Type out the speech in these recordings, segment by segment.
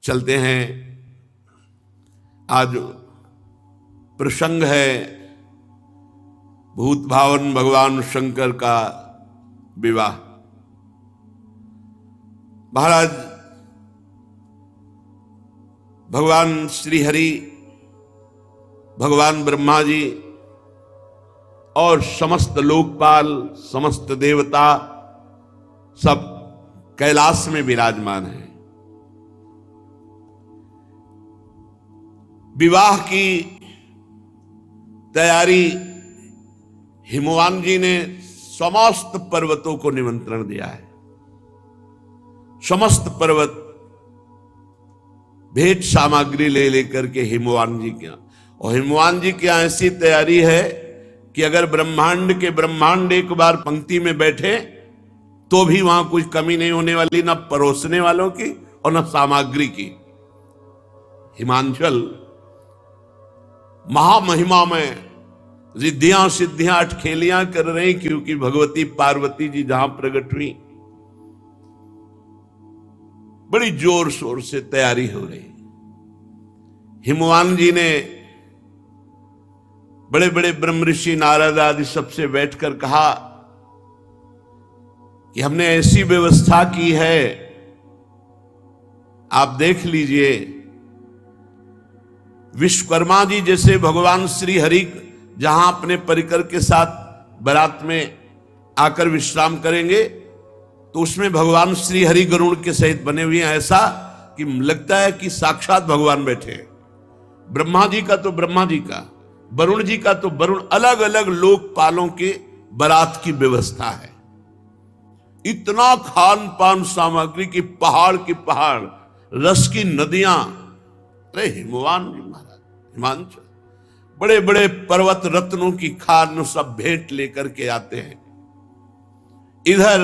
चलते हैं। आज प्रसंग है भूत भावन भगवान शंकर का विवाह। महाराज भगवान श्री हरि, भगवान ब्रह्मा जी और समस्त लोकपाल, समस्त देवता सब कैलाश में विराजमान हैं। विवाह की तैयारी हिमवान जी ने समस्त पर्वतों को निमंत्रण दिया है। समस्त पर्वत भेंट सामग्री ले लेकर के हिमवान जी के, और हिमवान जी की ऐसी तैयारी है कि अगर ब्रह्मांड के ब्रह्मांड एक बार पंक्ति में बैठे तो भी वहां कुछ कमी नहीं होने वाली, ना परोसने वालों की और ना सामग्री की। हिमांचल महामहिमा में रिद्धियां सिद्धियां अटखेलियां कर रही, क्योंकि भगवती पार्वती जी जहां प्रकट हुई बड़ी जोर शोर से तैयारी हो रही। हिमवान जी ने बड़े बड़े ब्रह्म ऋषि नारद आदि सबसे बैठकर कहा कि हमने ऐसी व्यवस्था की है, आप देख लीजिए। विश्वकर्मा जी जैसे भगवान श्री हरि जहां अपने परिकर के साथ बारात में आकर विश्राम करेंगे तो उसमें भगवान श्री हरि गरुड़ के सहित बने हुए हैं, ऐसा कि लगता है कि साक्षात भगवान बैठे हैं। ब्रह्मा जी का तो ब्रह्मा जी का, वरुण जी का तो वरुण, अलग अलग लोकपालों के बारात की व्यवस्था है। इतना खान पान सामग्री की पहाड़ की पहाड़, रस की नदियां। अरे हिमवान जी महाराज, हिमांचल बड़े बड़े पर्वत रत्नों की खान सब भेंट लेकर के आते हैं। इधर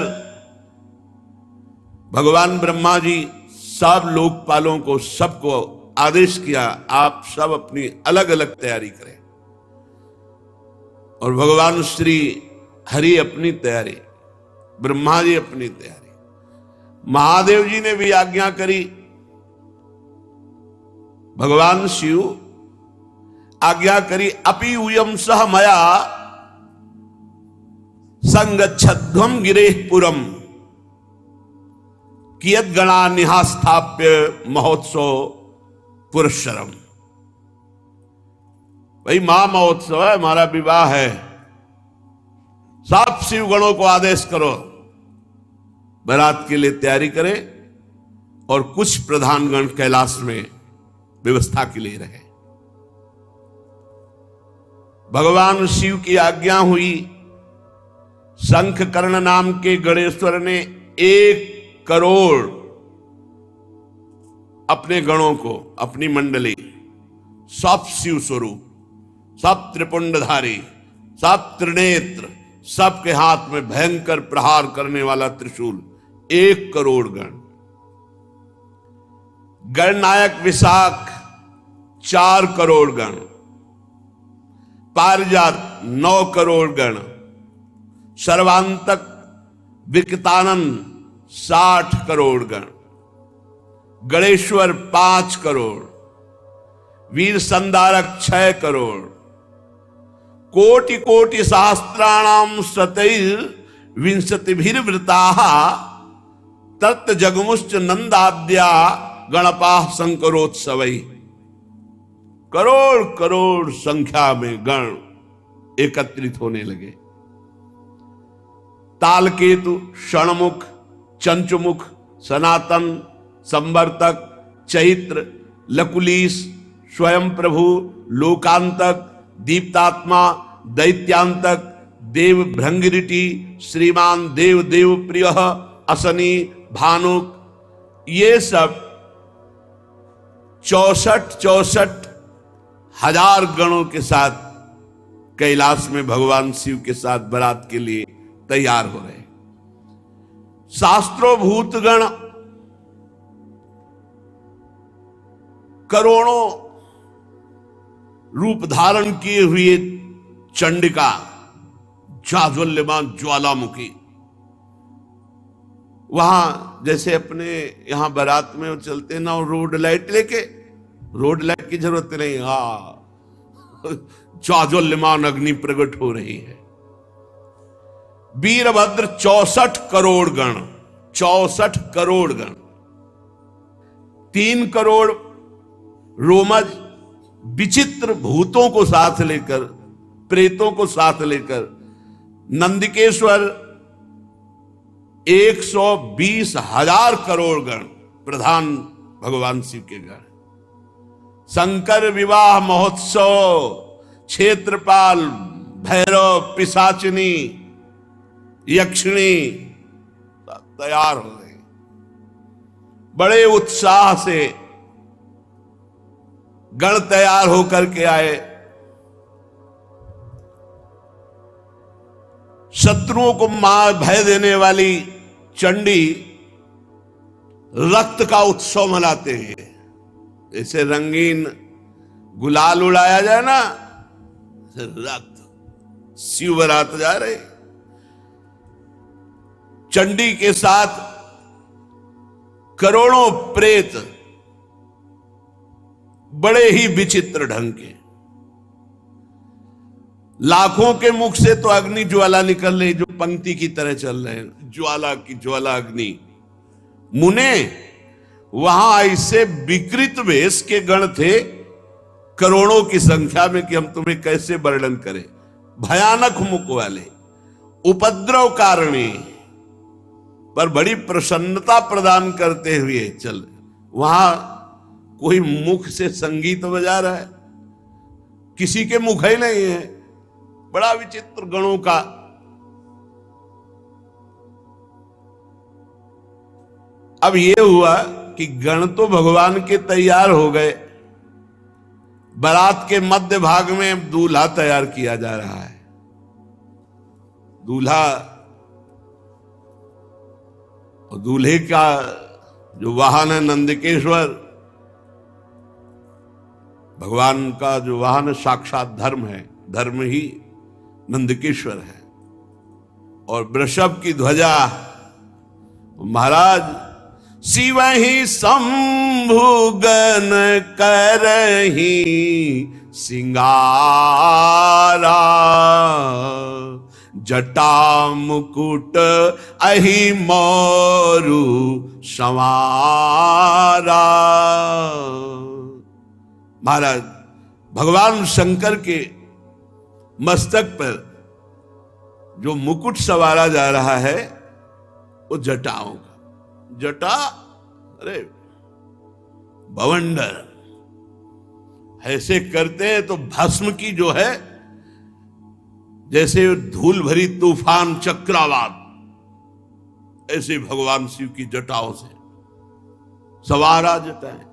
भगवान ब्रह्मा जी सब लोकपालों को, सबको आदेश किया, आप सब अपनी अलग अलग तैयारी करें। और भगवान श्री हरि अपनी तैयारी, ब्रह्मा जी अपनी तैयारी, महादेव जी ने भी आज्ञा करी। भगवान शिव आज्ञा करी, अपि यूयम सह मया संगच्छध्वम गिरेह पुरम कियत गणा निहास्थाप्य महोत्सव पुरस्सरम। भाई महा महोत्सव है, हमारा विवाह है, सब शिव गणों को आदेश करो बारात के लिए तैयारी करें, और कुछ प्रधान गण कैलाश में व्यवस्था के लिए रहे। भगवान शिव की आज्ञा हुई। शंख कर्ण नाम के गणेश्वर ने 1 करोड़ अपने गणों को, अपनी मंडली, सब शिव स्वरूप, सब त्रिपुंडधारी, सब त्रिनेत्र, सबके हाथ में भयंकर प्रहार करने वाला त्रिशूल, 1 करोड़ गण। गणनायक विशाख 4 करोड़ गण, पारिजात 9 करोड़ गण, सर्वांतक विकतानंद 60 करोड़ गण, गणेश्वर 5 करोड़, वीर संधारक 6 करोड़, कोटि कोटि सहस्त्राणाम सतैर विंशतिभिर्वृताः तत् जगमुश्च नंदाद्या गणपाः शंकरोत्सवै। करोड़ करोड़ संख्या में गण एकत्रित होने लगे। तालकेतु, षणमुख, चंचुमुख, सनातन, संवर्तक, चैत्र, लकुलीस, स्वयं प्रभु, लोकांतक, दीप्तात्मा, दैत्यांतक, देव भृंगिरिटी, श्रीमान देव देव प्रिय, असनी, भानुक, ये सब 64 हजार गणों के साथ कैलाश में भगवान शिव के साथ बारात के लिए तैयार हो रहे। शास्त्रों भूतगण करोड़ों रूप धारण किए हुए चंडिका, जाज्वल्यमान ज्वालामुखी, वहां जैसे अपने यहां बारात में वो चलते ना रोड लाइट लेके, रोड लाइट की जरूरत नहीं, ज्वाज्वल्यमान अग्नि प्रकट हो रही है। वीरभद्र 64 करोड़ गण, 64 करोड़ गण, 3 करोड़ रोमज विचित्र भूतों को साथ लेकर, प्रेतों को साथ लेकर, नंदिकेश्वर 120,000 करोड़ गण, प्रधान भगवान शिव के गण। शंकर विवाह महोत्सव, क्षेत्रपाल, भैरव, पिशाचिनी, यक्षिणी तैयार हो गए। बड़े उत्साह से गण तैयार होकर के आए। शत्रुओं को मार भय देने वाली चंडी रक्त का उत्सव मनाते हैं। जैसे रंगीन गुलाल उड़ाया जाए ना, रक्त शिव बारात जा रहे। चंडी के साथ करोड़ों प्रेत, बड़े ही विचित्र ढंग के। लाखों के मुख से तो अग्नि ज्वाला निकल रही, जो पंक्ति की तरह चल रहे हैं, ज्वाला की ज्वाला अग्नि। मुने वहां ऐसे विकृत वेश के गण थे करोड़ों की संख्या में कि हम तुम्हें कैसे वर्णन करें। भयानक मुख वाले, उपद्रव कारणी, पर बड़ी प्रसन्नता प्रदान करते हुए चल। वहां कोई मुख से संगीत बजा रहा है, किसी के मुख ही नहीं है। बड़ा विचित्र गणों का। अब यह हुआ कि गण तो भगवान के तैयार हो गए। बारात के मध्य भाग में दूल्हा तैयार किया जा रहा है। दूल्हा और दूल्हे का जो वाहन है नंदिकेश्वर, भगवान का जो वाहन साक्षात धर्म है, धर्म ही नंदिकेश्वर है। और वृषभ की ध्वजा महाराज शिव ही शंभु गण करही सिंगारा, जटा मुकुट अहि मोरु संवारा। महाराज भगवान शंकर के मस्तक पर जो मुकुट सवारा जा रहा है वो जटाओं का। जटा अरे बवंडर ऐसे करते हैं तो भस्म की जो है, जैसे धूल भरी तूफान चक्रवात, ऐसे भगवान शिव की जटाओं से सवारा जटाएं।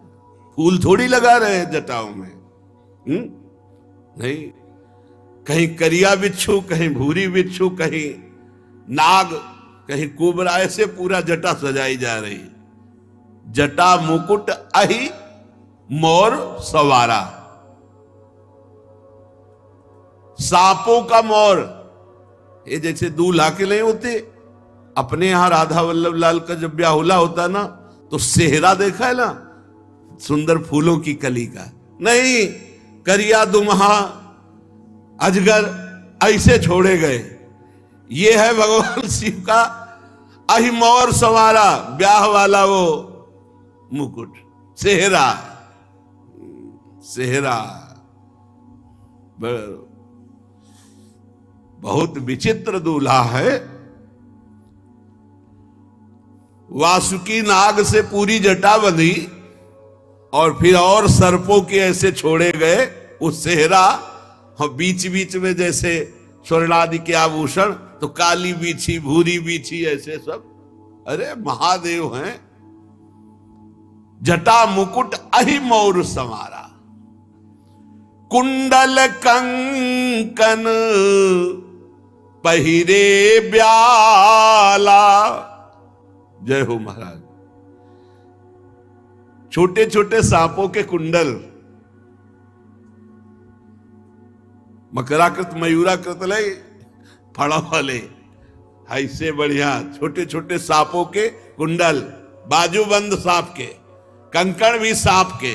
फूल थोड़ी लगा रहे हैं जटाओं में, नहीं। कहीं करिया बिच्छू, कहीं भूरी बिच्छू, कहीं नाग, कहीं कोबरा, ऐसे पूरा जटा सजाई जा रही। जटा मुकुट अहि मोर सवारा। सांपों का मोर, ये जैसे दूल्हा के लिए होते। अपने यहां राधा वल्लभ लाल का जब ब्याहुला होता ना, तो सेहरा देखा है ना, सुंदर फूलों की कली का। नहीं, करिया दुमहा अजगर ऐसे छोड़े गए। ये है भगवान शिव का अहि मोर सवारा, ब्याह वाला वो मुकुट, सेहरा। सेहरा बहुत विचित्र दूल्हा है। वासुकी नाग से पूरी जटा बंधी और फिर और सर्पों के ऐसे छोड़े गए। उस सेहरा और बीच बीच में जैसे स्वर्णादि के आभूषण, तो काली बीछी, भूरी बीछी, ऐसे सब। अरे महादेव हैं। जटा मुकुट अहि मोर समारा, कुंडल कंकन पहिरे ब्याला। जय हो महाराज। छोटे छोटे सांपों के कुंडल, मकराकृत मयूराकृत ले फड़ा वाले, ऐसे बढ़िया छोटे छोटे सांपों के कुंडल, बाजूबंद सांप के, कंकड़ भी सांप के,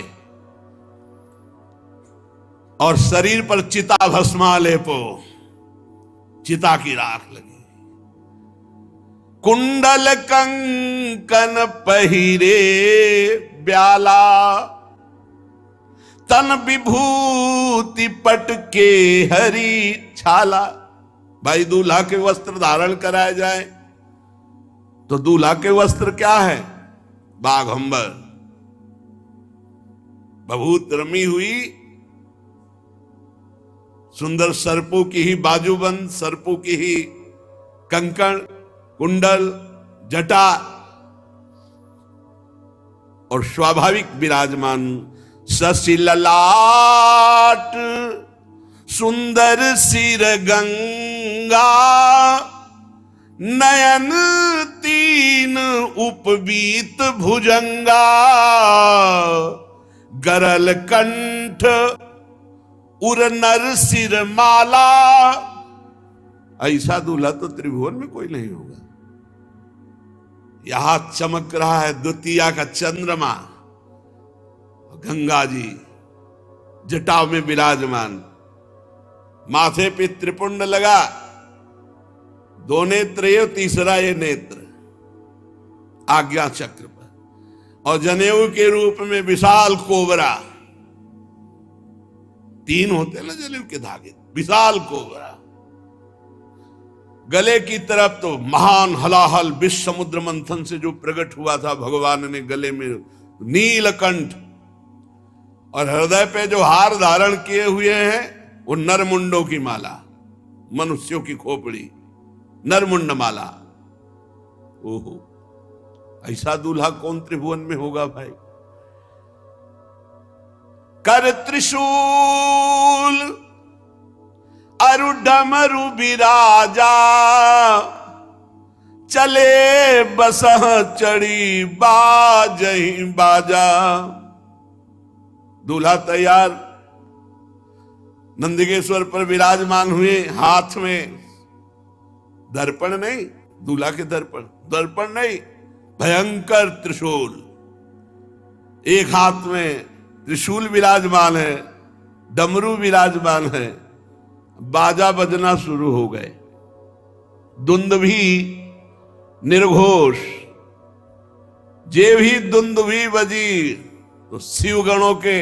और शरीर पर चिता भस्मा लेपो, चिता की राख लगी। कुंडल कंकन पहिरे ब्याला, तन विभूति पट के हरी छाला। भाई दूल्हा के वस्त्र धारण कराए जाए तो दूल्हा के वस्त्र क्या है? बाघंबर, बहुत रमी हुई सुंदर सर्पों की ही बाजूबंद, सर्पों की ही कंकण, कुंडल, जटा, और स्वाभाविक विराजमान शशि ललाट, सुंदर सिर गंगा, नयन तीन उपवीत भुजंगा, गरल कंठ उर नर सिर माला। ऐसा दूल्हा तो त्रिभुवन में कोई नहीं होगा। यहां चमक रहा है द्वितीया का चंद्रमा, गंगा जी जटाव में विराजमान, माथे पे त्रिपुंड लगा, दो नेत्र ये, तीसरा ये नेत्र आज्ञा चक्र पर, और जनेऊ के रूप में विशाल कोबरा, तीन होते ना जनेऊ के धागे, विशाल कोबरा, गले की तरफ तो महान हलाहल विश्व समुद्र मंथन से जो प्रकट हुआ था भगवान ने गले में नीलकंठ, और हृदय पे जो हार धारण किए हुए हैं वो नरमुंडों की माला, मनुष्यों की खोपड़ी, नरमुंड माला। ओहो, ऐसा दूल्हा कौन त्रिभुवन में होगा भाई? कर त्रिशूल अरु डमरु बिराजा, चले बसह चढ़ी बाजही बाजा। दूल्हा तैयार नंदिकेश्वर पर विराजमान हुए, हाथ में दर्पण नहीं, दूल्हा के दर्पण नहीं, भयंकर त्रिशूल, एक हाथ में त्रिशूल विराजमान है, डमरू विराजमान है, बाजा बजना शुरू हो गए, दुंदुभी निर्घोष, जे भी दुंदुभी बजी तो शिवगणों के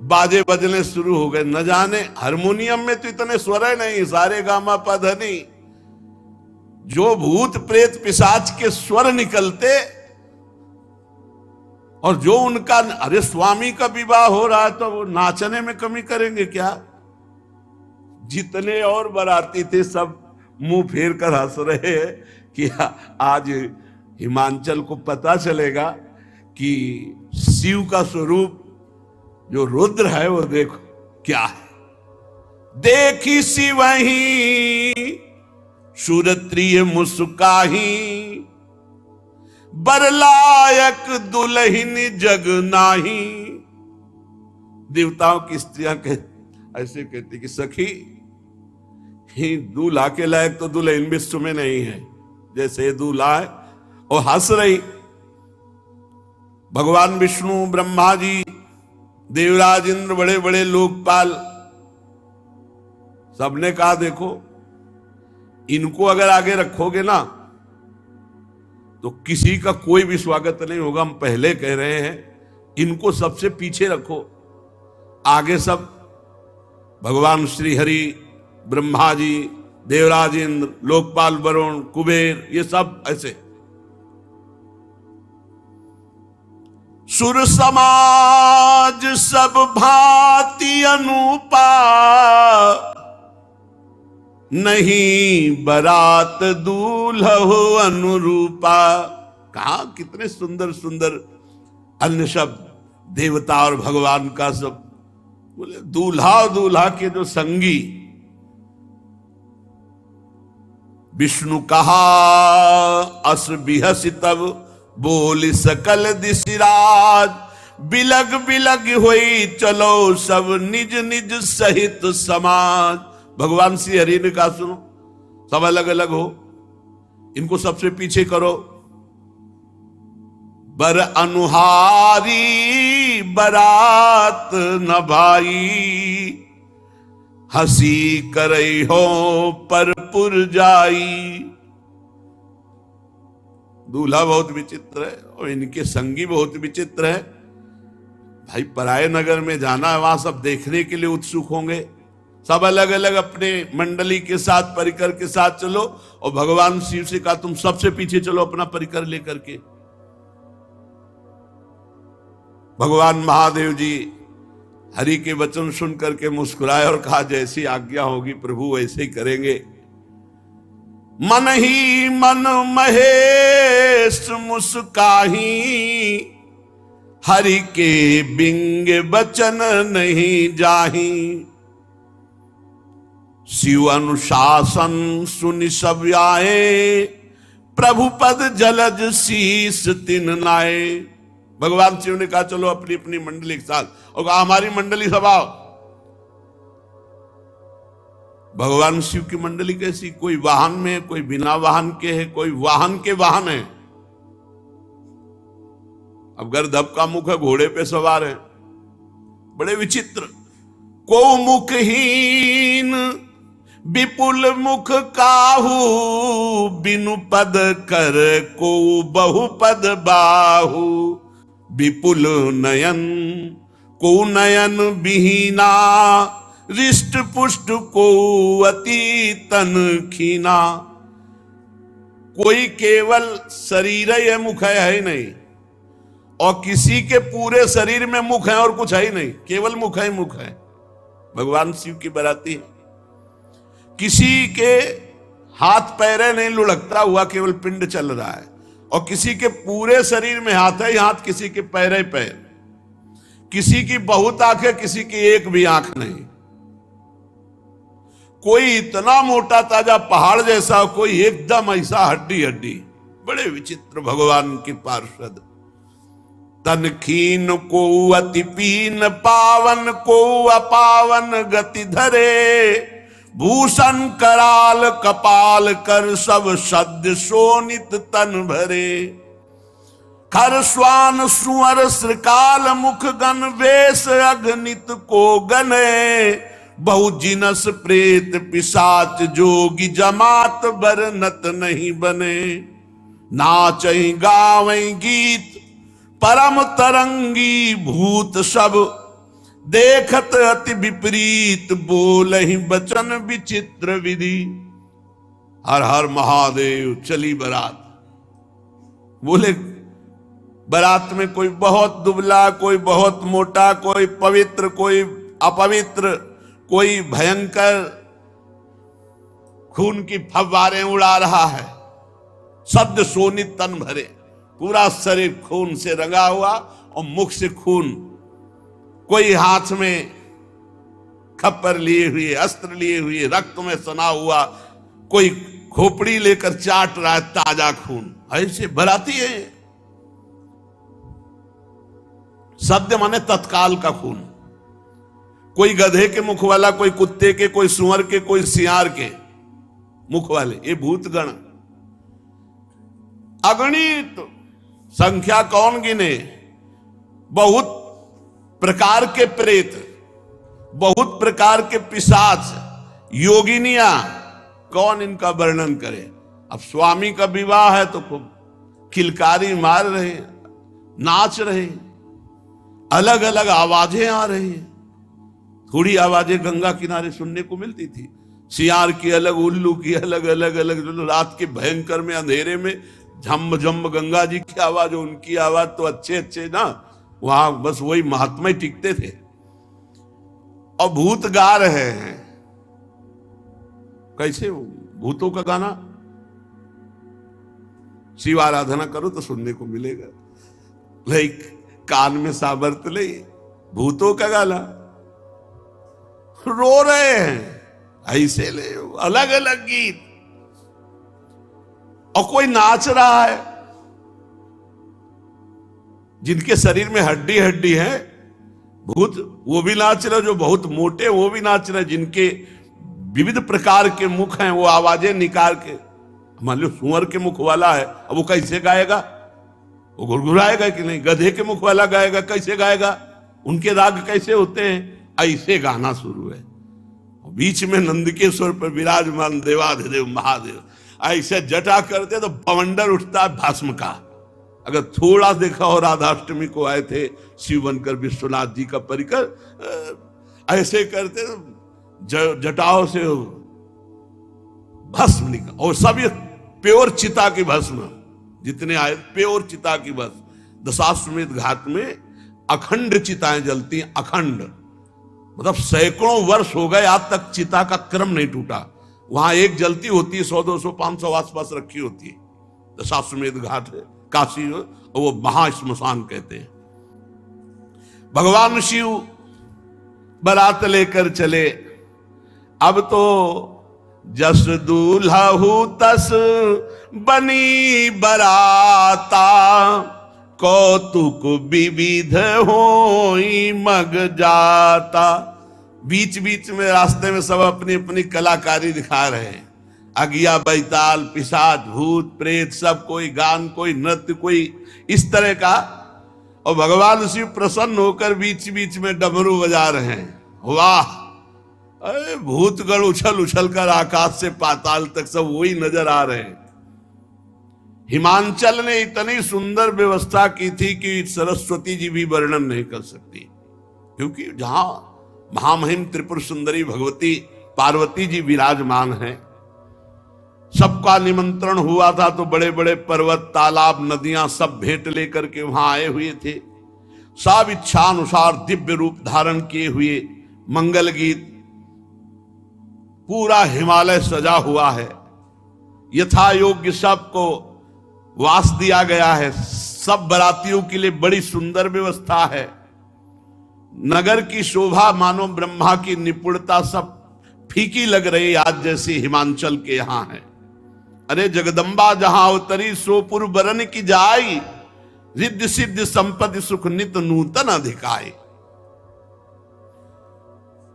बाजे बजने शुरू हो गए। न जाने हारमोनियम में तो इतने स्वर है नहीं, सारे गामा पधनी, जो भूत प्रेत पिशाच के स्वर निकलते, और जो उनका, अरे स्वामी का विवाह हो रहा है तो वो नाचने में कमी करेंगे क्या? जितने और बाराती थे सब मुंह फेर कर हंस रहे हैं कि आज हिमांचल को पता चलेगा कि शिव का स्वरूप जो रुद्र है वो देखो क्या है। देखी शिवही सुरत्रिय मुस्काही, बरलायक दुल्हन जग नाही। देवताओं की स्त्रियां ऐसे कहती कि सखी, ही दूल्हा के लायक तो दुल्हन विश्व में नहीं है, जैसे दूल्हा है। और हंस रही। भगवान विष्णु, ब्रह्मा जी, देवराज इंद्र, बड़े बड़े लोकपाल, सबने कहा देखो इनको अगर आगे रखोगे ना तो किसी का कोई भी स्वागत नहीं होगा। हम पहले कह रहे हैं इनको सबसे पीछे रखो, आगे सब भगवान श्री हरि, ब्रह्मा जी, देवराज इंद्र, लोकपाल वरुण, कुबेर, ये सब ऐसे। सुर समाज सब भांति अनुपा, नहीं बरात दूल्हो अनुरूपा। कहा कितने सुंदर सुंदर अन्य शब्द देवता और भगवान का सब। बोले दूल्हा और दूल्हा के जो संगी, विष्णु कहा अस बिहसी तब बोली सकल दिशिराज, बिलग बिलग होई चलो सब निज निज सहित समाज। भगवान श्री हरि ने कहा सुनो, सब अलग अलग हो, इनको सबसे पीछे करो। बर अनुहारी बरात न भाई, हंसी करई हो पर पुर जाई। दूल्हा बहुत विचित्र है और इनके संगी बहुत विचित्र है। भाई पराये नगर में जाना है, वहां सब देखने के लिए उत्सुक होंगे, सब अलग अलग अपने मंडली के साथ परिकर के साथ चलो, और भगवान शिव से कहा तुम सबसे पीछे चलो अपना परिकर लेकर के। भगवान महादेव जी हरि के वचन सुन करके मुस्कुराए और कहा जैसी आज्ञा होगी प्रभु वैसे ही करेंगे। मन ही मन महेश मुस्काही, हरि के बिंग बचन नहीं जाही। शिव अनुशासन सुनि सब आए, प्रभु पद जलज शीस तिन नाए। भगवान शिव ने कहा चलो अपनी अपनी मंडली के साथ, और कहा हमारी मंडली सब आओ। भगवान शिव की मंडली कैसी, कोई वाहन में, कोई बिना वाहन के है, कोई वाहन के वाहन है। अब गर्दभ का मुख है, घोड़े पे सवार है, बड़े विचित्र। को मुखहीन विपुल मुख काहू, बिनु पद कर को बहुपद बाहू। विपुल नयन को नयन विहीना, रिष्ट पुष्ट को अति तन खीना। कोई केवल शरीर है, मुख है ही नहीं, और किसी के पूरे शरीर में मुख है और कुछ है ही नहीं, केवल मुख है मुख है। भगवान शिव की बराती है। किसी के हाथ पैरे नहीं लुढ़कता हुआ, केवल पिंड चल रहा है, और किसी के पूरे शरीर में हाथ है ही हाथ, किसी के पैर ही पैर, किसी की बहुत आंखें, किसी की एक भी आंख नहीं। कोई इतना मोटा ताजा पहाड़ जैसा, कोई एकदम ऐसा हड्डी हड्डी। बड़े विचित्र भगवान की पार्षद। तन खीन को अति पीन, पावन को अपावन गति धरे। भूषण कराल कपाल कर, सब सद्य शोणित तन भरे। खर स्वान सुअर श्रृकाल मुख गण, वेश अगणित को गने। बहु जिनस प्रेत पिशाच, जोगी जमात बरनत नहीं बने। नाचई गावई गीत परम तरंगी, भूत सब देखत अति विपरीत। बोलहि बचन विचित्र विधि, हर हर महादेव चली बारात। बोले बारात में कोई बहुत दुबला, कोई बहुत मोटा, कोई पवित्र, कोई अपवित्र, कोई भयंकर खून की फव्वारें उड़ा रहा है। सद्य शोणित तन भरे, पूरा शरीर खून से रंगा हुआ और मुख से खून। कोई हाथ में खप्पर लिए हुए, अस्त्र लिए हुए, रक्त में सना हुआ, कोई खोपड़ी लेकर चाट रहा है ताजा खून। ऐसे बराती है। सद्य माने तत्काल का खून। कोई गधे के मुख वाला, कोई कुत्ते के, कोई सुअर के, कोई सियार के मुख वाले, ये भूतगण अगणित। संख्या कौन गिने। बहुत प्रकार के प्रेत, बहुत प्रकार के पिशाच, योगिनियां, कौन इनका वर्णन करे। अब स्वामी का विवाह है तो खूब किलकारी मार रहे, नाच रहे, अलग अलग आवाजें आ रही हैं। थोड़ी आवाजें गंगा किनारे सुनने को मिलती थी, सियार की अलग, उल्लू की अलग, अलग अलग। रात के भयंकर में अंधेरे में झम झम गंगा जी की आवाज, उनकी आवाज तो अच्छे अच्छे ना, वहां बस वही महात्मा ही टिकते थे। और भूत गा रहे हैं। कैसे भूतों का गाना? शिव आराधना करो तो सुनने को मिलेगा। लाइक कान में साबर्त ले, भूतों का गाना, रो रहे हैं ऐसे ले, अलग अलग गीत। और कोई नाच रहा है, जिनके शरीर में हड्डी हड्डी है, भूत वो भी नाच रहे, जो बहुत मोटे वो भी नाच रहे, जिनके विविध प्रकार के मुख हैं वो आवाजें निकाल के। मान लो सुअर के मुख वाला है, अब वो कैसे गाएगा? वो गुरगुराएगा कि नहीं? गधे के मुख वाला गाएगा, कैसे गाएगा? उनके राग कैसे होते हैं? ऐसे गाना शुरू है। बीच में नंदकेश्वर पर विराजमान देवाधिदेव महादेव ऐसे जटा करते तो बवंडर उठता है भस्म का। अगर थोड़ा देखा हो, राधाष्टमी को आए थे शिव बनकर विश्वनाथ जी का परिकर, ऐसे करते जटाओं से भस्म निकल, और सब ये प्योर चिता की भस्म, जितने आए प्योर चिता की भस्म। दशाश्वमेध घाट में अखंड चिताएं जलती हैं, अखंड, मतलब सैकड़ों वर्ष हो गए आज तक चिता का क्रम नहीं टूटा। वहां एक जलती होती है, 100, 200, 500 आसपास रखी होती है। दशाश्वमेध घाट है काशी, वो महाश्मशान कहते हैं। भगवान शिव बारात लेकर चले। अब तो जस दूल्हा हूं तस बनी बराता, कौतुक विविध होई मग जाता। बीच बीच में रास्ते में सब अपनी अपनी कलाकारी दिखा रहे हैं। अगिया, बैताल, पिशाच, भूत, प्रेत, सब, कोई गान, कोई नृत्य, कोई इस तरह का। और भगवान शिव प्रसन्न होकर बीच बीच में डमरू बजा रहे हैं। वाह! अरे भूतगण उछल उछल कर आकाश से पाताल तक सब वही नजर आ रहे हैं। हिमांचल ने इतनी सुंदर व्यवस्था की थी कि सरस्वती जी भी वर्णन नहीं कर सकती, क्योंकि जहां महामहिम त्रिपुर सुंदरी भगवती पार्वती जी विराजमान हैं, सबका निमंत्रण हुआ था तो बड़े बड़े पर्वत, तालाब, नदियां सब भेंट लेकर के वहां आए हुए थे। सब इच्छानुसार दिव्य रूप धारण किए हुए, मंगल गीत, पूरा हिमालय सजा हुआ है। यथा योग्य सबको वास दिया गया है। सब बरातियों के लिए बड़ी सुंदर व्यवस्था है। नगर की शोभा मानो ब्रह्मा की निपुणता सब फीकी लग रही आज जैसी हिमांचल के यहां है। अरे जगदम्बा जहां अवतरी सोपुर बरन की जाई, रिद्धि सिद्धि संपत्ति सुख नित नूतन अधिकाई।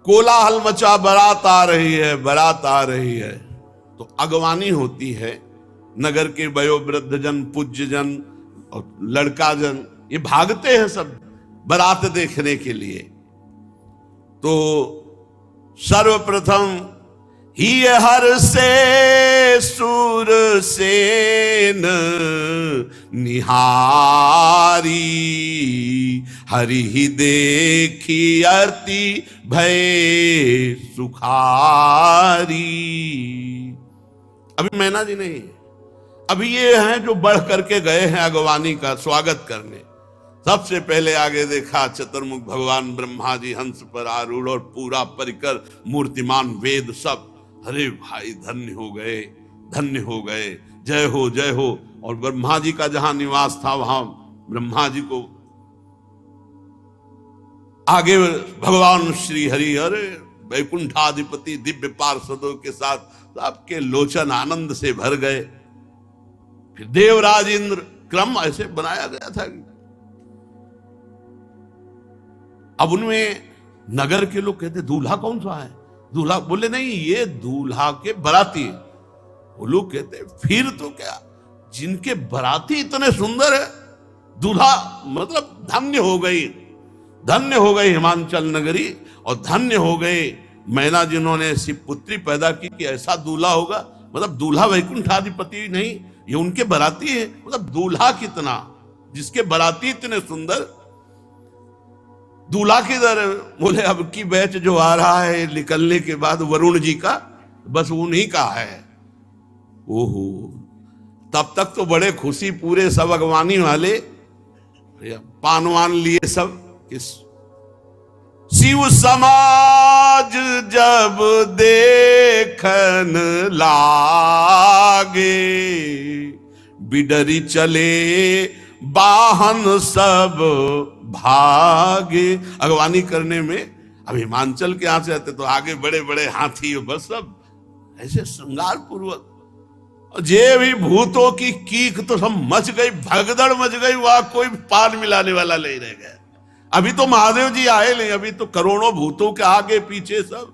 कोलाहल मचा, बारात आ रही है, बारात आ रही है, तो अगवानी होती है। नगर के वयोवृद्ध जन, पूज्य जन और लड़का जन ये भागते हैं सब बारात देखने के लिए। तो सर्वप्रथम ही हर से सूर सेन निहारी, हरि ही देखी अति भय सुखारी। अभी मैना जी नहीं, अभी ये हैं जो बढ़ करके गए हैं अगवानी का स्वागत करने। सबसे पहले आगे देखा चतुर्मुख भगवान ब्रह्मा जी हंस पर आरूढ़ और पूरा परिकर मूर्तिमान वेद सब। अरे भाई धन्य हो गए, धन्य हो गए, जय हो जय हो। और ब्रह्मा जी का जहां निवास था वहां ब्रह्मा जी को आगे भगवान श्री हरि, अरे वैकुंठाधिपति दिव्य पार्षदों के साथ आपके लोचन आनंद से भर गए। फिर देवराज इंद्र, क्रम ऐसे बनाया गया था। अब उनमें नगर के लोग कहते दूल्हा कौन सा है? दूल्हा बोले नहीं, ये दूल्हा के बराती है। वो लोग कहते फिर तो क्या, जिनके बराती इतने सुंदर है, दूल्हा मतलब धन्य हो गई, धन्य हो गई हिमांचल नगरी, और धन्य हो गए मैना जिन्होंने शिव पुत्री पैदा की कि ऐसा दूल्हा होगा। मतलब दूल्हा वैकुंठाधिपति नहीं, ये उनके बराती है। मतलब दूल्हा कितना, जिसके बराती इतने सुंदर। दूल्हा किधर? बोले अब की बैच जो आ रहा है निकलने के बाद वरुण जी का, बस उन्हीं का है। ओहो, तब तक तो बड़े खुशी, पूरे सब अगवानी वाले पानवान लिए सब। किस शिव समाज जब देखन लागे, बिडरी चले वाहन सब भागे। अगवानी करने में अब हिमांचल के यहां से आते तो आगे बड़े बड़े हाथी, बस सब ऐसे श्रृंगार पूर्वक। जे भी भूतों की कीक तो सब मच गई, भगदड़ मच गई, वहां कोई पार मिलाने वाला नहीं रह गया। अभी तो महादेव जी आए नहीं, अभी तो करोड़ों भूतों के आगे पीछे सब।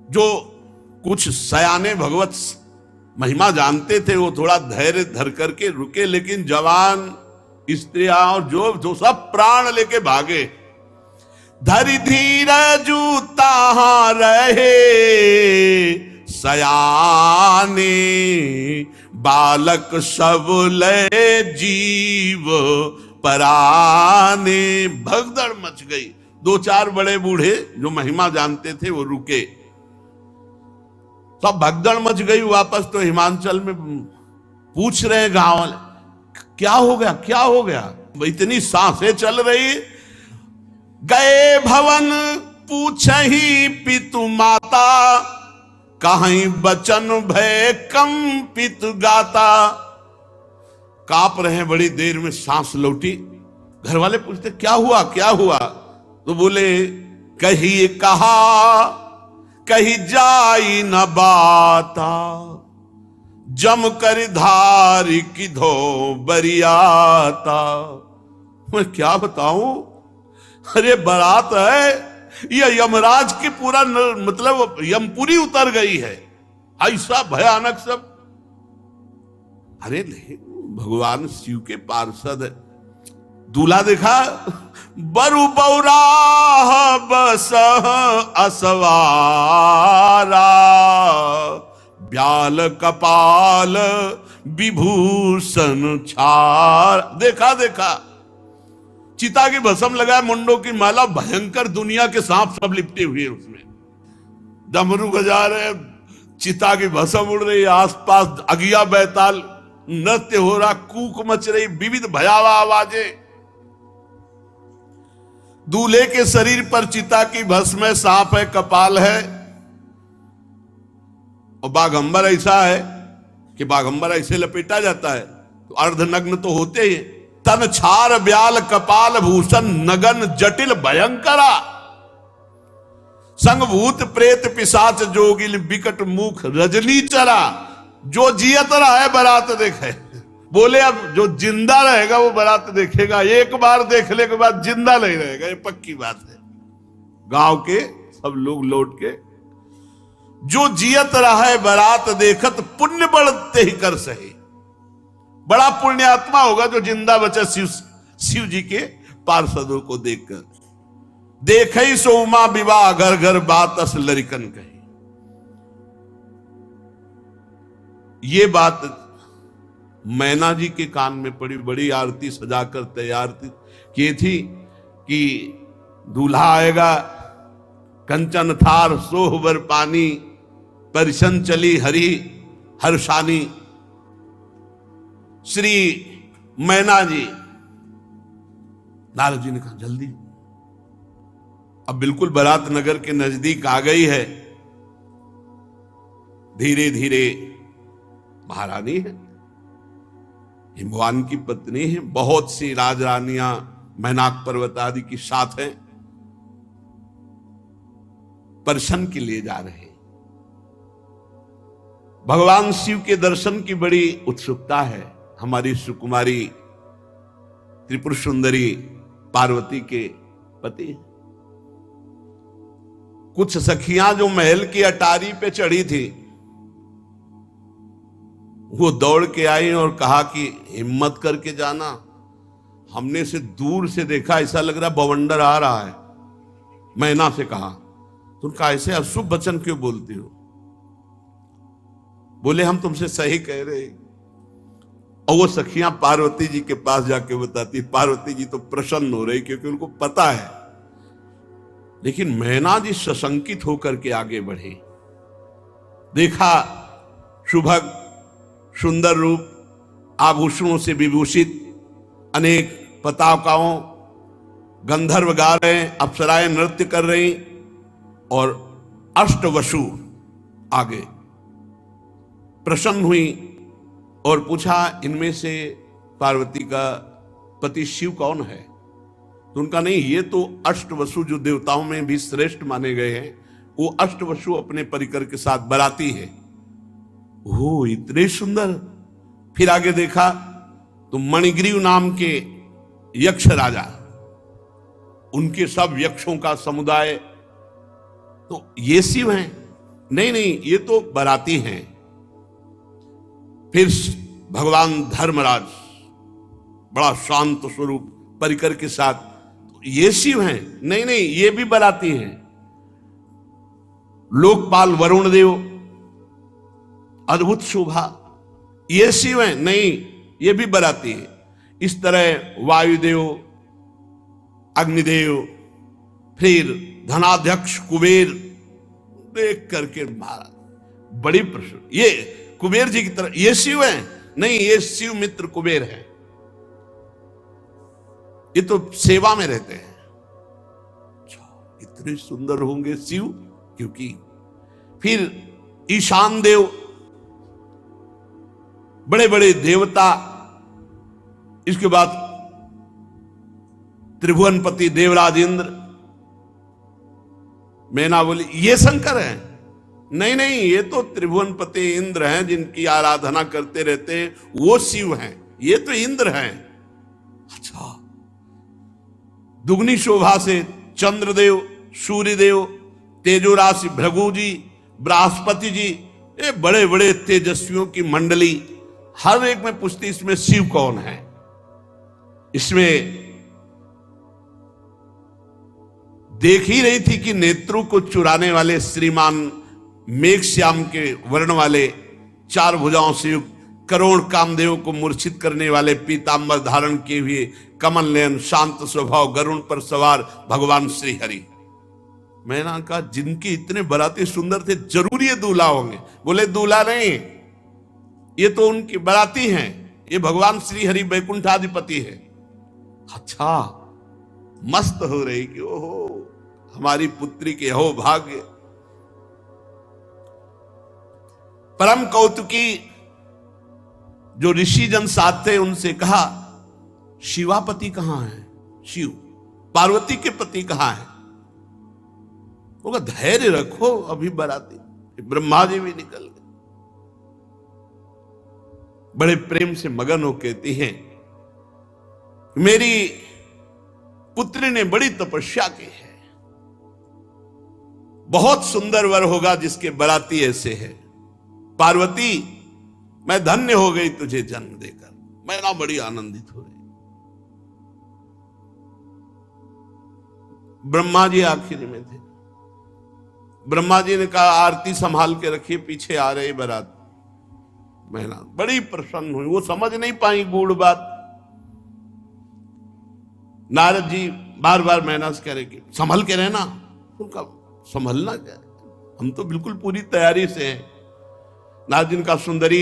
जो कुछ सयाने भगवत महिमा जानते थे, वो थोड़ा धैर्य धर करके रुके, लेकिन जवान स्त्रियां और जो सब प्राण लेके भागे। धरि धीरजु ताहां रहे सयाने, बालक सब ले जीव पराने। भगदड़ मच गई। दो चार बड़े बूढ़े जो महिमा जानते थे वो रुके, सब भगदड़ मच गई। वापस तो हिमांचल में पूछ रहे हैं गांव वाले, क्या हो गया, क्या हो गया? इतनी सांसें चल रही। गए भवन पूछहि पितु माता, कहीं बचन भय कंपित गाता। कांप रहे हैं, बड़ी देर में सांस लौटी। घर वाले पूछते क्या हुआ, क्या हुआ? तो बोले कही कहा कही जाई न बाता, जम कर धारी किधो बरियाता। मैं क्या बताऊं, अरे बारात है, ये यमराज की पूरा मतलब यमपुरी उतर गई है, ऐसा भयानक सब। अरे नहीं, भगवान शिव के पार्षद है। दूल्हा देखा, बरु बौराह बस असवारा, ब्याल कपाल विभूषण छार। देखा देखा, चिता की भस्म लगाए, मुंडों की माला, भयंकर दुनिया के सांप सब लिपटे हुए उसमें। डमरू बजा रहे, चिता की भस्म उड़ रही, आसपास अगिया बैताल नृत्य हो रहा, कूक मच रही, विविध भयावह आवाजें। दूल्हे के शरीर पर चिता की भस्म है, सांप है, कपाल है, और बाघंबर ऐसा है कि बाघंबर ऐसे लपेटा जाता है तो अर्धनग्न तो होते ही। तन छार ब्याल कपाल भूषण नगन जटिल भयंकरा, संग भूत प्रेत पिशाच जोगिल विकट मुख रजनी चरा। जो जियत रहा है बारात देखे। बोले अब जो जिंदा रहेगा वो बारात देखेगा, एक बार देखने के बाद जिंदा नहीं रहेगा, ये पक्की बात है। गांव के सब लोग लौट के, जो जियत रहा है बारात देखत, पुण्य बढ़ते ही कर सही। बड़ा पुण्यात्मा होगा जो जिंदा बचा शिव जी के पार्षदों को देखकर। देखे सो उमा विवाह घर घर बात अस लरिकन कही। ये बात मैना जी के कान में पड़ी। बड़ी आरती सजाकर तैयार की थी कि दूल्हा आएगा, कंचन थार सोहबर पानी, परिशन चली हरि हर्षानी। श्री मैना जी, नारद जी ने कहा जल्दी, अब बिल्कुल बारात नगर के नजदीक आ गई है। धीरे धीरे, महारानी है, हिमवान की पत्नी है, बहुत सी राजरानियां मैनाक पर्वत आदि की साथ हैं, दर्शन के लिए जा रहे हैं। भगवान शिव के दर्शन की बड़ी उत्सुकता है हमारी सुकुमारी त्रिपुर सुंदरी पार्वती के पति। कुछ सखियां जो महल की अटारी पे चढ़ी थी, वो दौड़ के आई और कहा कि हिम्मत करके जाना, हमने से दूर से देखा, ऐसा लग रहा बवंडर आ रहा है। मैना से कहा, तो उनका ऐसे अशुभ वचन क्यों बोलती हो? बोले हम तुमसे सही कह रहे। और वो सखियां पार्वती जी के पास जाके बताती, पार्वती जी तो प्रसन्न हो रही क्योंकि उनको पता है। लेकिन मैना जी सशंकित होकर के आगे बढ़े। देखा सुभग सुंदर रूप, आभूषणों से विभूषित, अनेक पताकाओं, गंधर्व गा रहे हैं, अप्सराएं नृत्य कर रही, और अष्टवसु आगे। प्रसन्न हुई और पूछा इनमें से पार्वती का पति शिव कौन है? तो उनका नहीं, ये तो अष्टवसु जो देवताओं में भी श्रेष्ठ माने गए हैं, वो अष्टवसु अपने परिकर के साथ बराती है। ओ इतने सुंदर। फिर आगे देखा तो मणिग्रीव नाम के यक्ष राजा, उनके सब यक्षों का समुदाय, तो ये शिव हैं। नहीं नहीं, ये तो बाराती हैं। फिर भगवान धर्मराज बड़ा शांत स्वरूप परिकर के साथ, ये शिव हैं? नहीं नहीं, ये भी बाराती हैं। लोकपाल वरुण देव, अद्भुत शोभा, ये शिव हैं? नहीं, ये भी बाराती है। इस तरह वायुदेव, अग्निदेव, फिर धनाध्यक्ष कुबेर, देख करके महाराज बड़ी प्रसन्न। ये कुबेर जी की तरह ये शिव हैं? नहीं, ये शिव मित्र कुबेर हैं, ये तो सेवा में रहते हैं। इतने सुंदर होंगे शिव, क्योंकि फिर ईशान देव, बड़े बड़े देवता। इसके बाद त्रिभुवनपति देवराज इंद्र। मैना बोली ये शंकर हैं? नहीं नहीं, ये तो त्रिभुवनपति इंद्र हैं, जिनकी आराधना करते रहते हैं, वो शिव हैं, ये तो इंद्र हैं। अच्छा, दुगनी शोभा से चंद्रदेव, सूर्यदेव, तेजो राशि भृगु जी, बृहस्पति जी, ये बड़े बड़े तेजस्वियों की मंडली। हर एक में पूछती इसमें शिव कौन है। इसमें देख ही रही थी कि नेत्रों को चुराने वाले श्रीमान मेघश्याम के वर्ण वाले, चार भुजाओं से युक्त, करोड़ कामदेव को मूर्छित करने वाले, पीतांबर धारण किए हुए, कमल नयन, शांत स्वभाव, गरुण पर सवार भगवान श्री हरि। मैंने कहा जिनके इतने बराती सुंदर थे, जरूर ये दूल्हा होंगे। बोले दूल्हा नहीं, ये तो उनकी बराती हैं, ये भगवान श्री हरि वैकुंठाधिपति है। अच्छा, मस्त हो रही कि ओहो हमारी पुत्री के हो भाग्य। परम कौतुकी जो ऋषि जन साथ थे, उनसे कहा शिवापति कहां है? शिव, पार्वती के पति कहां है? होगा धैर्य रखो, अभी बराती। ब्रह्मा जी भी निकल गए, बड़े प्रेम से मगन हो कहती हैं मेरी पुत्री ने बड़ी तपस्या की है, बहुत सुंदर वर होगा जिसके बराती ऐसे है। पार्वती, मैं धन्य हो गई तुझे जन्म देकर, मैं ना बड़ी आनंदित हो रही। ब्रह्मा जी आखिरी में थे। ब्रह्मा जी ने कहा आरती संभाल के रखिए, पीछे आ रही बारात। मैना बड़ी प्रसन्न हुई, वो समझ नहीं पाई गूढ़ बात। नारद जी बार बार मैना से कह रहे कि संभल के रहना। उनका संभलना क्या, हम तो बिल्कुल पूरी तैयारी से हैं। नारद जी का सुंदरी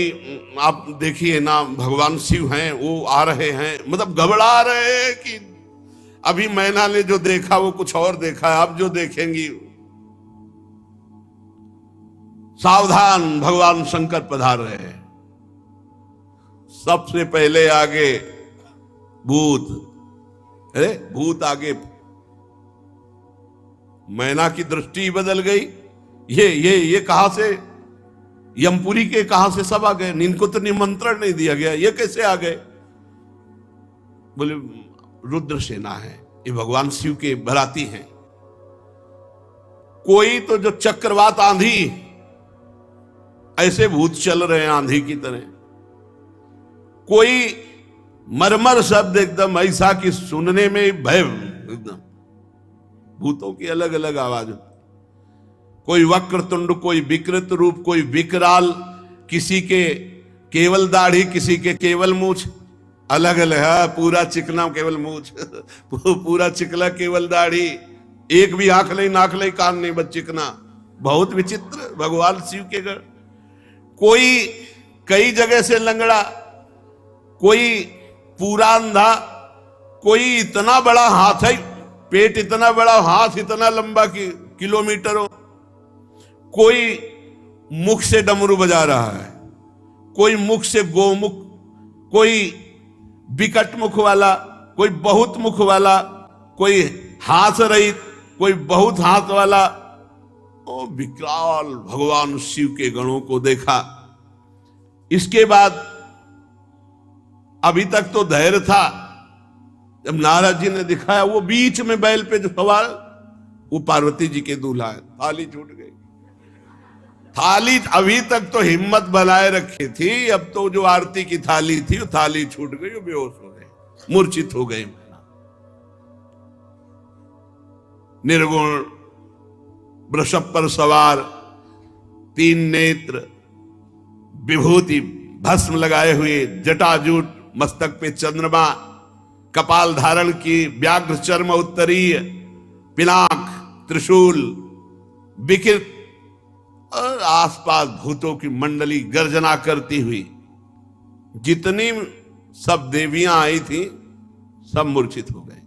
आप देखिए ना, भगवान शिव हैं, वो आ रहे हैं, मतलब घबरा रहे हैं कि अभी मैना ने जो देखा वो कुछ और देखा है, अब जो देखेंगी। सावधान, भगवान शंकर पधार रहे हैं। सबसे पहले आगे भूत, अरे भूत आगे। मैना की दृष्टि बदल गई। ये कहां से, यमपुरी के कहां से सब आ गए? इनको तो निमंत्रण नहीं दिया गया, ये कैसे आ गए? बोले रुद्र सेना है, ये भगवान शिव के बराती हैं। कोई तो जो चक्रवात आंधी, ऐसे भूत चल रहे हैं आंधी की तरह। कोई मरमर शब्द एकदम ऐसा कि सुनने में भय, एकदम भूतों की अलग अलग आवाज। कोई वक्रतुंड, कोई विकृत रूप, कोई विकराल, किसी के केवल दाढ़ी, किसी के केवल मूछ, अलग अलग है। पूरा चिकना केवल मूछ, पूरा चिकला केवल दाढ़ी, एक भी आंख नहीं, नाक नहीं, कान नहीं, बस चिकना। बहुत विचित्र भगवान शिव के गढ़। कोई कई जगह से लंगड़ा, कोई पूरा अंधा, कोई इतना बड़ा हाथ है, पेट इतना बड़ा, हाथ इतना लंबा कि किलोमीटरों। कोई मुख से डमरू बजा रहा है, कोई मुख से गोमुख, कोई विकट मुख वाला, कोई बहुत मुख वाला, कोई हाथ रहित, कोई बहुत हाथ वाला। ओ विकराल भगवान शिव के गणों को देखा। इसके बाद अभी तक तो धैर्य था, जब नारद जी ने दिखाया वो बीच में बैल पे जो सवार, वो पार्वती जी के दूल्हा है। थाली छूट गई। थाली अभी तक तो हिम्मत बनाए रखी थी, अब तो जो आरती की थाली थी वो थाली छूट गई, वो बेहोश हो गए, मूर्छित हो गए। निर्गुण वृषभ पर सवार, 3 नेत्र, विभूति भस्म लगाए हुए, जटाजूट, मस्तक पे चंद्रमा, कपाल धारण की, व्याघ्र चर्म उत्तरीय, पिनाक, त्रिशूल, विकृत और आसपास भूतों की मंडली गर्जना करती हुई, जितनी सब देवियां आई थी सब मूर्छित हो गए।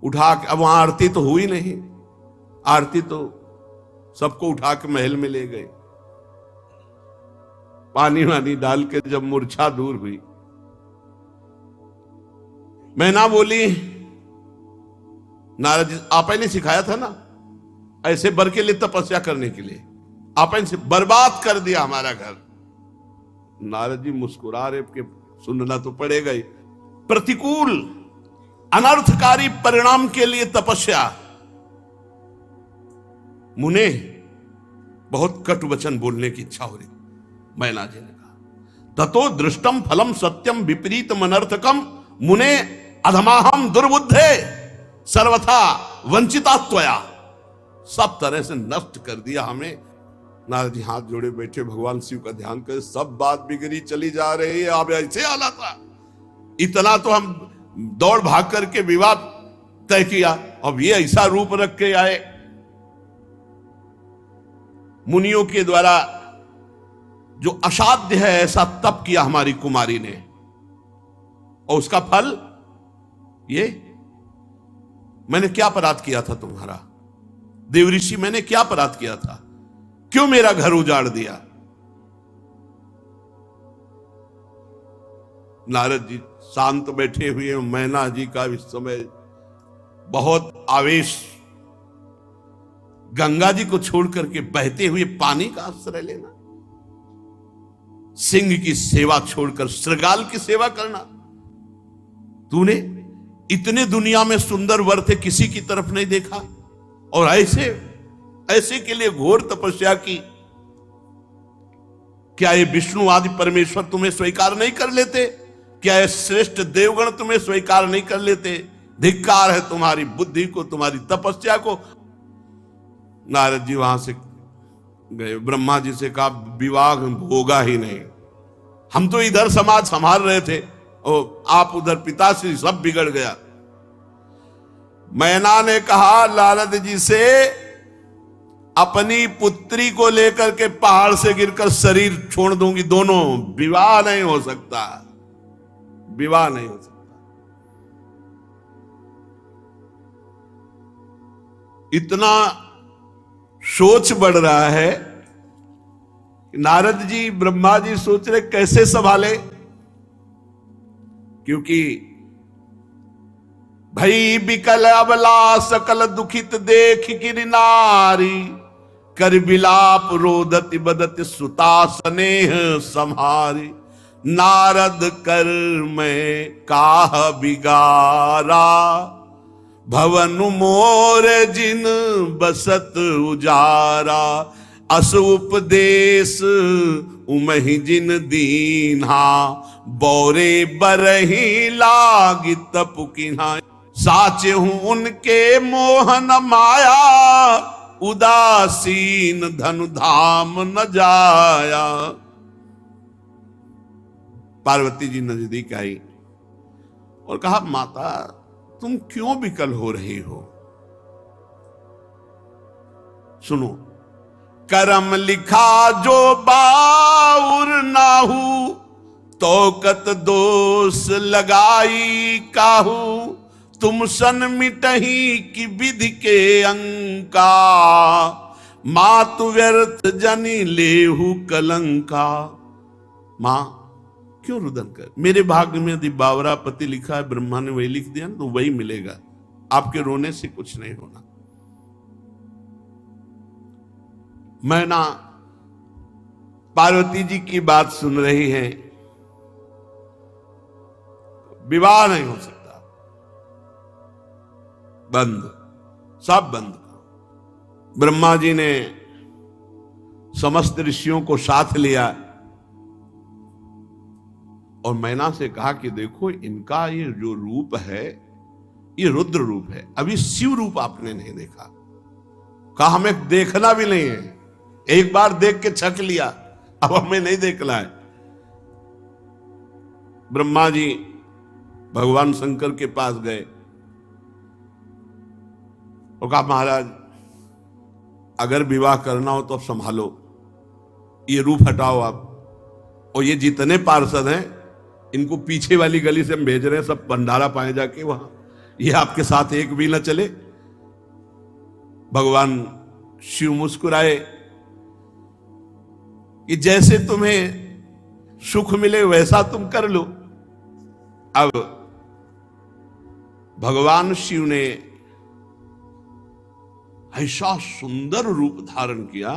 उठा के, अब वहां आरती तो हुई नहीं, आरती तो सबको उठा के महल में ले गए। पानी वानी डाल के जब मूर्छा दूर हुई, मैना बोली, नारद जी आप ही ने सिखाया था ना ऐसे बर के लिए तपस्या करने के लिए, आप से बर्बाद कर दिया हमारा घर। नारद जी मुस्कुरा रहे कि सुनना तो पड़ेगा ही। प्रतिकूल अनर्थकारी परिणाम के लिए तपस्या। मुने बहुत कटु वचन बोलने की इच्छा हो रही, मैना जी ने कहा, ततो दृष्टम फलम सत्यम विपरीतम अनर्थकम मुने अधमाहम दुर्बुद्धे सर्वथा वंचिता त्वया। सब तरह से नष्ट कर दिया हमें। नारद जी हाथ जोड़े बैठे, भगवान शिव का ध्यान कर, सब बात बिगड़ी चली जा रही है, अब ऐसे आला था, इतना तो हम दौड़ भाग करके विवाह तय किया, अब ये ऐसा रूप रख के आए। मुनियों के द्वारा जो असाध्य है ऐसा तप किया हमारी कुमारी ने, और उसका फल ये, मैंने क्या अपराध किया था तुम्हारा देवऋषि, मैंने क्या अपराध किया था, क्यों मेरा घर उजाड़ दिया। नारद जी शांत बैठे हुए, मैना जी का इस समय बहुत आवेश, गंगा जी को छोड़ करके बहते हुए पानी का आश्रय लेना, सिंह की सेवा छोड़कर श्रृगाल की सेवा करना। तूने इतने दुनिया में सुंदर वर थे, किसी की तरफ नहीं देखा, और ऐसे के लिए घोर तपस्या की। क्या ये विष्णु आदि परमेश्वर तुम्हें स्वीकार नहीं कर लेते? क्या ये श्रेष्ठ देवगण तुम्हें स्वीकार नहीं कर लेते? धिक्कार है तुम्हारी बुद्धि को, तुम्हारी तपस्या को। नारद जी वहां से गए, ब्रह्मा जी से कहा विवाह होगा ही नहीं, हम तो इधर समाज संभाल रहे थे और आप उधर पिताश्री, सब बिगड़ गया। मैना ने कहा नारद जी से, अपनी पुत्री को लेकर के पहाड़ से गिरकर शरीर छोड़ दूंगी, दोनों, विवाह नहीं हो सकता, विवाह नहीं हो सकता। इतना सोच बढ़ रहा है, नारद जी ब्रह्मा जी सोच रहे कैसे संभाले, क्योंकि भई बिकल अबला सकल दुखित देख गिर नारी, कर बिलाप रोदति बदति सुता स्नेह संहारी। नारद कर में काह बिगारा, भवन मोर जिन बसत उजारा। अस उपदेश उमहि जिन दीन्हा, बौरे बरही लागी तप किन्हा। साचे हूं उनके मोहन माया, उदासीन धनु धाम न जाया। पार्वती जी नजदीक आई और कहा, माता तुम क्यों विकल हो रही हो? सुनो, करम लिखा जो बाउर नाहू, तोकत दोष लगाई काहू। तुम सन मिटही की विधि के अंका, मातु व्यर्थ जनी लेहू कलंका। मां क्यों रुदन कर, मेरे भाग्य में यदि बावरा पति लिखा है, ब्रह्मा ने वही लिख दिया तो वही मिलेगा, आपके रोने से कुछ नहीं होना। मैना पार्वती जी की बात सुन रही है, विवाह नहीं हो सकता, बंद, सब बंद। ब्रह्मा जी ने समस्त ऋषियों को साथ लिया और मैना से कहा कि देखो इनका ये जो रूप है ये रुद्र रूप है, अभी शिव रूप आपने नहीं देखा। कहा हमें देखना भी नहीं है, एक बार देख के छक लिया, अब हमें नहीं देखना है। ब्रह्मा जी भगवान शंकर के पास गए और कहा महाराज अगर विवाह करना हो तो अब संभालो, ये रूप हटाओ आप, और ये जितने पार्षद हैं इनको पीछे वाली गली से हम भेज रहे हैं, सब भंडारा पाए जाके वहां, ये आपके साथ एक भी न चले। भगवान शिव मुस्कुराए कि जैसे तुम्हें सुख मिले वैसा तुम कर लो। अब भगवान शिव ने ऐसा सुंदर रूप धारण किया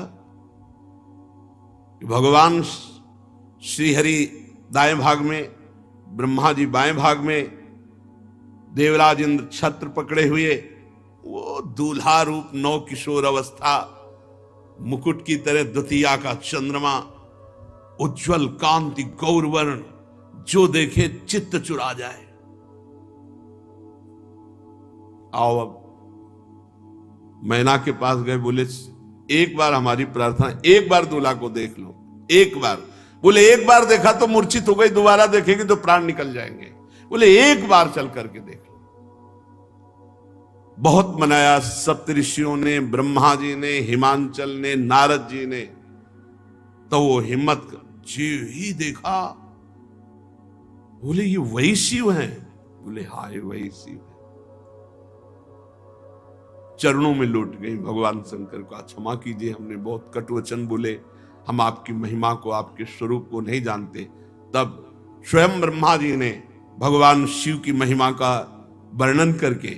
कि भगवान श्रीहरि दाएं भाग में, ब्रह्मा जी बाएं भाग में, देवराज इंद्र छत्र पकड़े हुए, वो दूल्हा रूप नौ किशोर अवस्था, मुकुट की तरह द्वितीया का चंद्रमा, उज्जवल कांति गौरवर्ण, जो देखे चित्त चुरा जाए। आओ अब मैना के पास गए, बोले एक बार हमारी प्रार्थना, एक बार दूल्हा को देख लो, एक बार। बोले एक बार देखा तो मूर्छित हो गई, दोबारा देखेंगे तो प्राण निकल जाएंगे। बोले एक बार चल करके देख लो। बहुत मनाया सप्तऋषियों ने, ब्रह्मा जी ने, हिमांचल ने, नारद जी ने, तो वो हिम्मत जी ही देखा। बोले ये वही शिव हैं? बोले हाँ ये वही शिव है। चरणों में लौट गई भगवान शंकर को, क्षमा कीजिए हमने बहुत कटुवचन बोले, हम आपकी महिमा को, आपके स्वरूप को नहीं जानते। तब स्वयं ब्रह्मा जी ने भगवान शिव की महिमा का वर्णन करके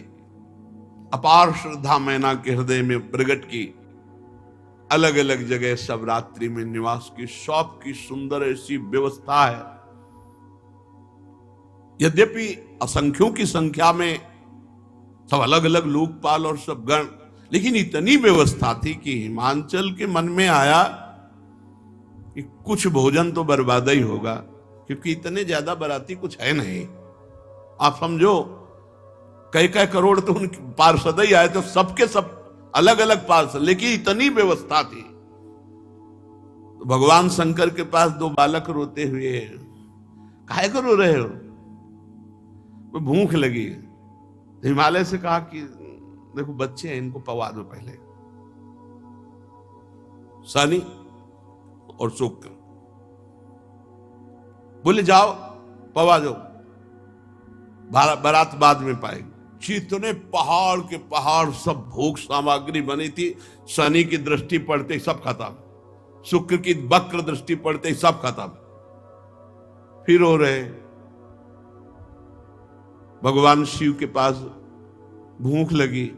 अपार श्रद्धा मैना के हृदय में प्रकट की। अलग अलग जगह सब रात्रि में निवास की, सब की सुंदर ऐसी व्यवस्था है। यद्यपि असंख्यों की संख्या में सब अलग अलग लोकपाल और सब गण, लेकिन इतनी व्यवस्था थी कि हिमांचल के मन में आया कि कुछ भोजन तो बर्बाद ही होगा, क्योंकि इतने ज्यादा बाराती कुछ है नहीं। आप समझो कई कई करोड़ तो उनके पार्षद ही आए, तो सबके सब अलग अलग पार्षद, लेकिन इतनी व्यवस्था थी। तो भगवान शंकर के पास दो बालक रोते हुए, काहे को रो रहे हो? वो भूख लगी। हिमालय से कहा कि देखो बच्चे हैं, इनको पवा दो पहले, शनि और शुक्र। बोले जाओ पवा दो, बारात बाद में पाएगी। जितने पहाड़ के पहाड़ सब भोग सामग्री बनी थी, शनि की दृष्टि पड़ते ही सब खत्म, शुक्र की वक्र दृष्टि पड़ते ही सब खत्म। फिर हो रहे भगवान शिव के पास भूख लगी।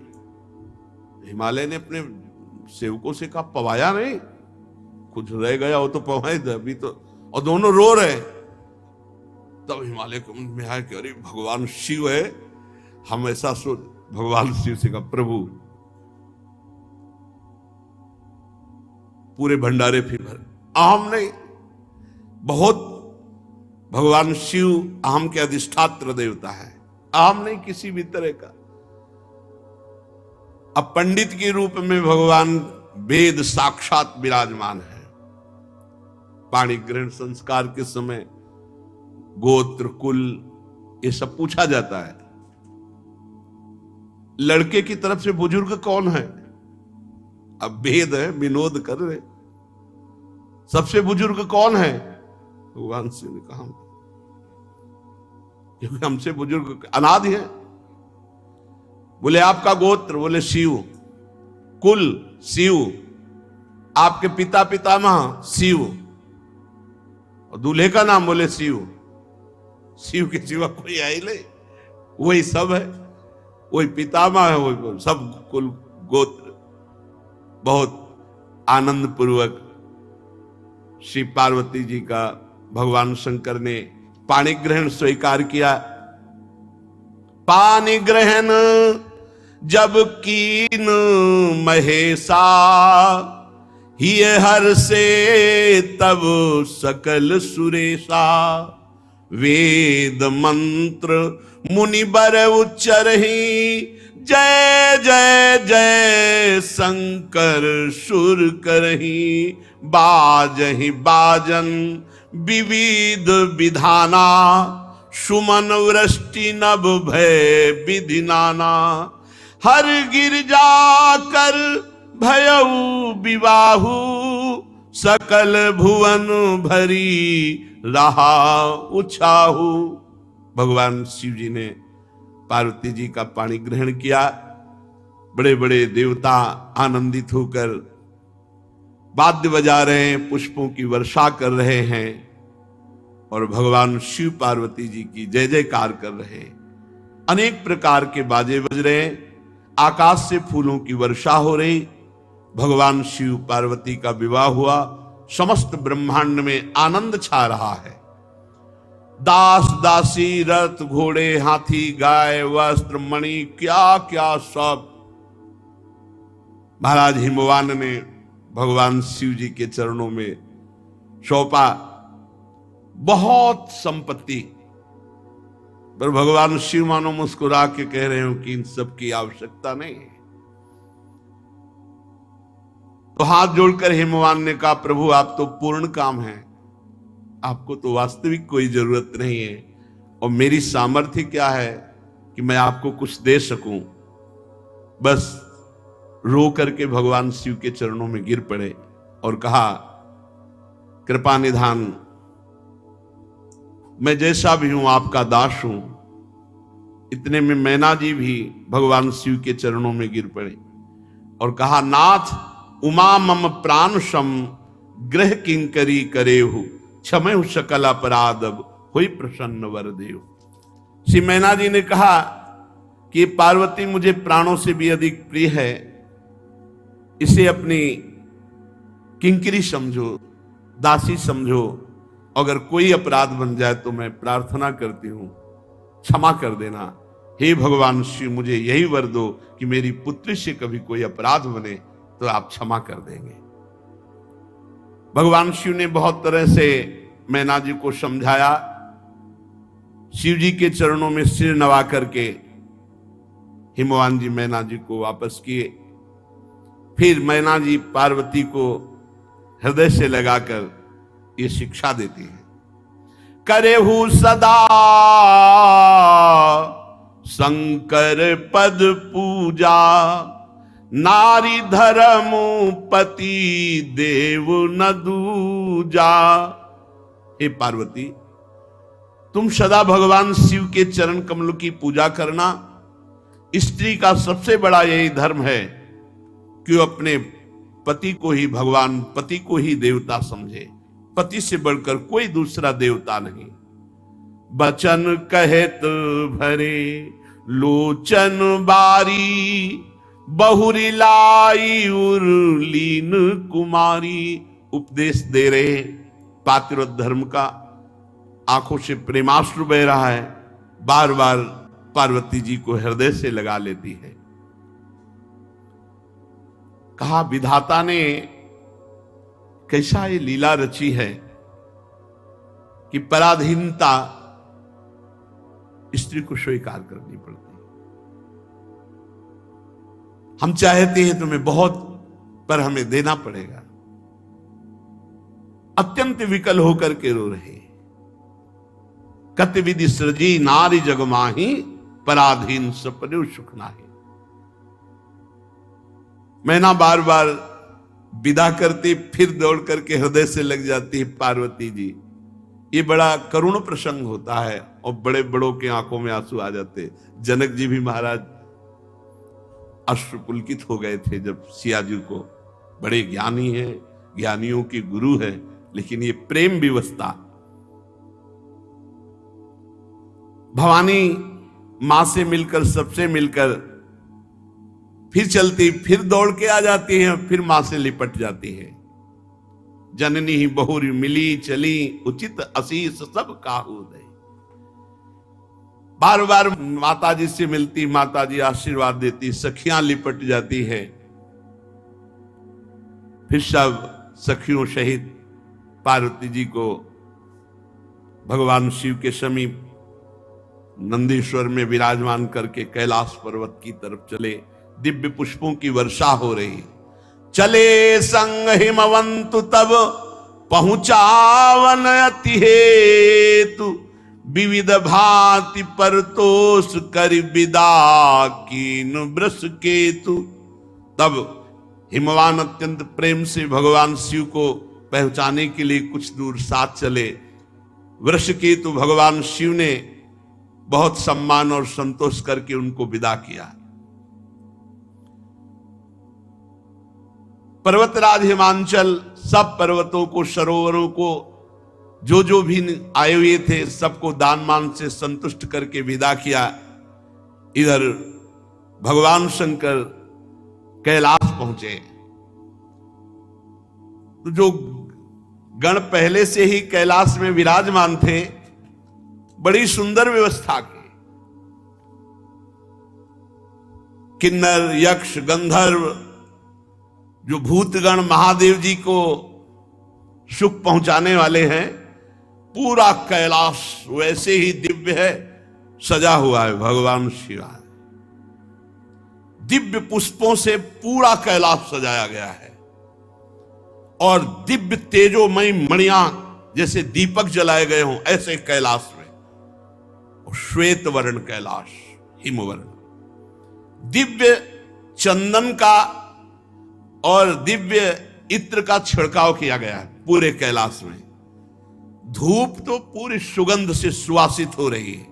हिमालय ने अपने सेवकों से कहा पवाया नहीं, कुछ रह गया हो तो पवाए दे अभी तो, और दोनों रो रहे। तब हिमालय को में आया कि अरे भगवान शिव है, हम ऐसा सोच। भगवान शिव से कहा प्रभु पूरे भंडारे फिर भर, आम नहीं, बहुत। भगवान शिव आम के अधिष्ठात्र देवता है, आम नहीं किसी भी तरह का। अब पंडित के रूप में भगवान वेद साक्षात विराजमान है। पाणी ग्रहण संस्कार के समय गोत्र कुल ये सब पूछा जाता है। लड़के की तरफ से बुजुर्ग कौन है? अब वेद है, विनोद कर रहे, सबसे बुजुर्ग कौन है? भगवान शिव ने कहा क्योंकि हमसे बुजुर्ग अनादि है। बोले आपका गोत्र? बोले शिव। कुल शिव। आपके पिता पितामह शिव। और दूल्हे का नाम? बोले शिव। शिव के सिवा कोई है ही नहीं, वही सब है, वही पितामह है, वही सब कुल गोत्र। बहुत आनंद पूर्वक श्री पार्वती जी का भगवान शंकर ने पाणी ग्रहण स्वीकार किया। पाणी ग्रहण जब कीन महेशा, ही हर से तब सकल सुरेशा, वेद मंत्र मुनि बर उच्चरहि, जय जय जय शंकर सुर करहि, बाजहि बाजन विविध विधाना, सुमन वृष्टि नभ भय विधि नाना, हर गिरजा कर भयउ विवाहु, सकल भुवन भरी रहा उछाहु। भगवान शिव जी ने पार्वती जी का पानी ग्रहण किया। बड़े बड़े देवता आनंदित होकर वाद्य बजा रहे हैं, पुष्पों की वर्षा कर रहे हैं और भगवान शिव पार्वती जी की जय जयकार कर रहे हैं। अनेक प्रकार के बाजे बज रहे हैं, आकाश से फूलों की वर्षा हो रही। भगवान शिव पार्वती का विवाह हुआ। समस्त ब्रह्मांड में आनंद छा रहा है। दास दासी रथ घोड़े हाथी गाय वस्त्र मणि क्या क्या सब महाराज हिमवान ने भगवान शिव जी के चरणों में सौंपा। बहुत संपत्ति। पर भगवान शिव मानो मुस्कुरा के कह रहे हो कि इन सब की आवश्यकता नहीं है। तो हाथ जोड़कर हिमवान ने कहा, प्रभु आप तो पूर्ण काम हैं, आपको तो वास्तविक कोई जरूरत नहीं है और मेरी सामर्थ्य क्या है कि मैं आपको कुछ दे सकूं। बस रो करके भगवान शिव के चरणों में गिर पड़े और कहा, कृपा निधान, मैं जैसा भी हूं आपका दास हूं। इतने में मैना जी भी भगवान शिव के चरणों में गिर पड़े और कहा, नाथ उमा मम प्राण सम ग्रह किंकरी करेहु, क्षमहु सकल अपराध हुई प्रसन्न वर देव। श्री मैना जी ने कहा कि पार्वती मुझे प्राणों से भी अधिक प्रिय है, इसे अपनी किंकरी समझो, दासी समझो। अगर कोई अपराध बन जाए तो मैं प्रार्थना करती हूं, क्षमा कर देना। हे भगवान शिव, मुझे यही वर दो कि मेरी पुत्री से कभी कोई अपराध बने तो आप क्षमा कर देंगे। भगवान शिव ने बहुत तरह से मैना जी को समझाया। शिव जी के चरणों में सिर नवा करके हिमवान जी मैना जी को वापस किए। फिर मैना जी पार्वती को हृदय से लगाकर ये शिक्षा देती है, करेहु सदा शंकर पद पूजा, नारी धर्म पति देव न दूजा। हे पार्वती, तुम सदा भगवान शिव के चरण कमल की पूजा करना। स्त्री का सबसे बड़ा यही धर्म है कि वो अपने पति को ही भगवान, पति को ही देवता समझे। पति से बढ़कर कोई दूसरा देवता नहीं। बचन कहत भरे लोचन बारी, बहुरी लाई उर्लीन कुमारी। उपदेश दे रहे पातिव्रत धर्म का, आंखों से प्रेमाश्रु बह रहा है। बार बार पार्वती जी को हृदय से लगा लेती है। कहा, विधाता ने कैसा ये लीला रची है कि पराधीनता स्त्री को स्वीकार करनी पड़ती। हम चाहते हैं तुम्हें बहुत, पर हमें देना पड़ेगा। अत्यंत विकल होकर के रो रहे। कति विधि सृजी नारी जगमाही, पराधीन सपने सुख नाही। मैना बार बार विदा करती, फिर दौड़ करके हृदय से लग जाती है पार्वती जी। ये बड़ा करुण प्रसंग होता है और बड़े बड़ों के आंखों में आंसू आ जाते। जनक जी भी महाराज अश्रुपुलकित हो गए थे जब सिया जी को, बड़े ज्ञानी हैं, ज्ञानियों के गुरु हैं, लेकिन ये प्रेम विवशता। भवानी मां से मिलकर, सबसे मिलकर फिर चलती, फिर दौड़ के आ जाती है, फिर मां से लिपट जाती है। जननी ही बहुरी मिली चली, उचित असीस सब काहू दे। बार बार माता जी से मिलती, माता जी आशीर्वाद देती, सखियां लिपट जाती है। फिर सब सखियों सहित पार्वती जी को भगवान शिव के समीप नंदीश्वर में विराजमान करके कैलाश पर्वत की तरफ चले। दिव्य पुष्पों की वर्षा हो रही। चले संग हिमवंतु तब पहुंचावन अति हेतु, विविध भांति परतोष कर विदा कीन वृष केतु। तब हिमवान अत्यंत प्रेम से भगवान शिव को पहुंचाने के लिए कुछ दूर साथ चले। वृष केतु भगवान शिव ने बहुत सम्मान और संतोष करके उनको विदा किया। पर्वतराज हिमांचल सब पर्वतों को, सरोवरों को, जो भी आए हुए थे सबको दान मान से संतुष्ट करके विदा किया। इधर भगवान शंकर कैलाश पहुंचे तो जो गण पहले से ही कैलाश में विराजमान थे, बड़ी सुंदर व्यवस्था की। किन्नर, यक्ष, गंधर्व, जो भूतगण महादेव जी को सुख पहुंचाने वाले हैं, पूरा कैलाश वैसे ही दिव्य है, सजा हुआ है। भगवान शिव दिव्य पुष्पों से पूरा कैलाश सजाया गया है और दिव्य तेजोमयी मणियां जैसे दीपक जलाए गए हों ऐसे कैलाश में। श्वेत वर्ण कैलाश, हिमवर्ण, दिव्य चंदन का और दिव्य इत्र का छिड़काव किया गया है पूरे कैलाश में। धूप तो पूरी सुगंध से सुवासित हो रही है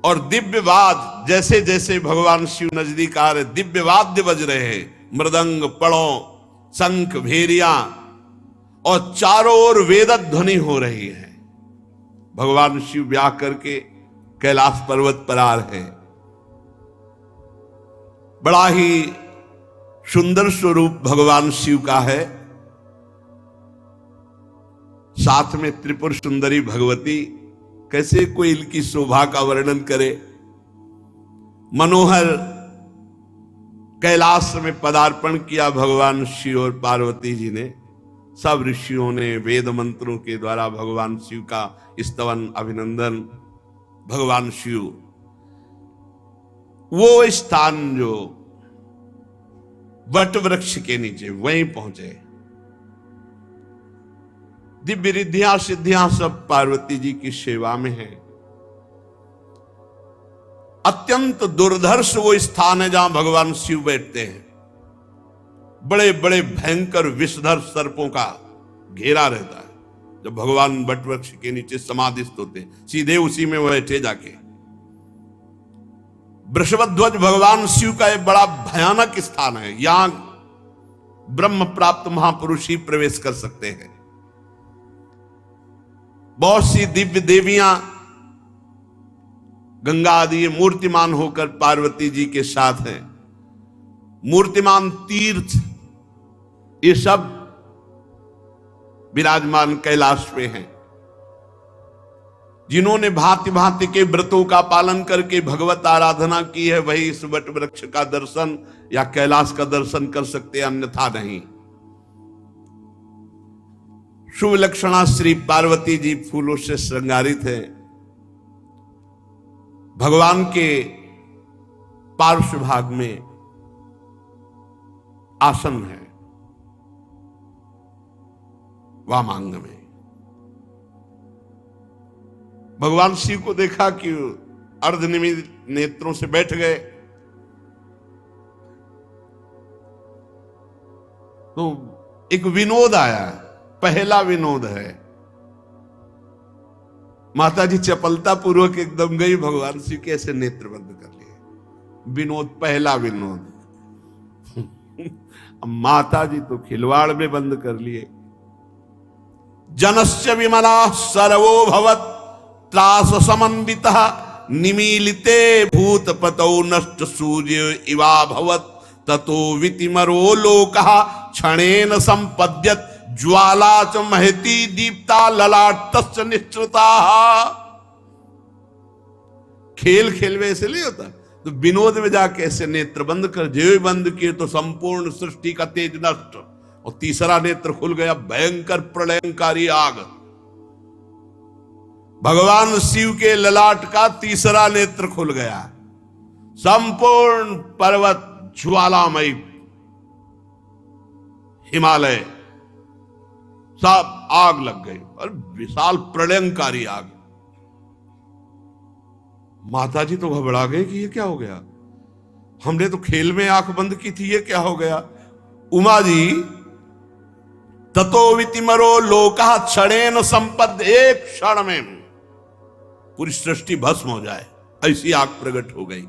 और दिव्य वाद, जैसे जैसे भगवान शिव नजदीक आ रहे, दिव्य वाद्य बज रहे हैं, मृदंग, पड़ों, शंख, भेरियां, और चारों ओर वेदक ध्वनि हो रही है। भगवान शिव ब्याह करके कैलाश पर्वत पर आ रहे हैं। बड़ा ही सुंदर स्वरूप भगवान शिव का है। साथ में त्रिपुर सुंदरी भगवती, कैसे कोई इनकी शोभा का वर्णन करे। मनोहर कैलाश में पदार्पण किया भगवान शिव और पार्वती जी ने। सब ऋषियों ने वेद मंत्रों के द्वारा भगवान शिव का स्तवन, अभिनंदन। भगवान शिव वो स्थान जो वट वृक्ष के नीचे, वहीं पहुंचे। दिव्य रिद्धियां सिद्धियां सब पार्वती जी की सेवा में है। अत्यंत दुर्धर्ष वो स्थान है जहां भगवान शिव बैठते हैं। बड़े बड़े भयंकर विषधर सर्पों का घेरा रहता है। जब भगवान वट वृक्ष के नीचे समाधिस्थ होते, सीधे उसी में वह बैठे जाके। वृषभध्वज भगवान शिव का एक बड़ा भयानक स्थान है। यहां ब्रह्म प्राप्त महापुरुष ही प्रवेश कर सकते हैं। बहुत सी दिव्य देवियां गंगा आदि मूर्तिमान होकर पार्वती जी के साथ हैं। मूर्तिमान तीर्थ ये सब विराजमान कैलाश पे हैं। जिन्होंने भांति भांति के व्रतों का पालन करके भगवत आराधना की है, वही इस वट वृक्ष का दर्शन या कैलाश का दर्शन कर सकते, अन्यथा नहीं। शुभ लक्षणा श्री पार्वती जी फूलों से श्रृंगारित है। भगवान के पार्श्व भाग में आसन है, वामांग में। भगवान शिव को देखा कि अर्धनिमित नेत्रों से बैठ गए, तो एक विनोद आया। पहला विनोद है, माता जी चपलता पूर्वक एकदम गई, भगवान शिव के ऐसे नेत्र बंद कर लिए। विनोद, पहला विनोद। माता जी तो खिलवाड़ में बंद कर लिए। जनस्य विमला सर्वो भवत त्रास समन्वितः निमीलिते भूतपतौ नष्ट सूर्य इवा भवत ततो वितिमरो लोकः क्षणेन संपद्यत ज्वाला च महती दीप्ता ललाटस्य निश्चिता। खेल खेल में ऐसे नहीं होता, तो विनोद में जाके ऐसे नेत्र बंद कर, जो बंद किए तो संपूर्ण सृष्टि का तेज नष्ट, और तीसरा नेत्र खुल गया, भयंकर प्रलयंकारी आग। भगवान शिव के ललाट का तीसरा नेत्र खुल गया, संपूर्ण पर्वत ज्वालामयी, हिमालय सब आग लग गई और विशाल प्रलयंकारी आग। माता जी तो घबरा गए कि ये क्या हो गया, हमने तो खेल में आंख बंद की थी, ये क्या हो गया। उमा जी ततो वितिमरो लोका क्षणेन संपद, एक क्षण में पूरी सृष्टि भस्म हो जाए ऐसी आग प्रकट हो गई।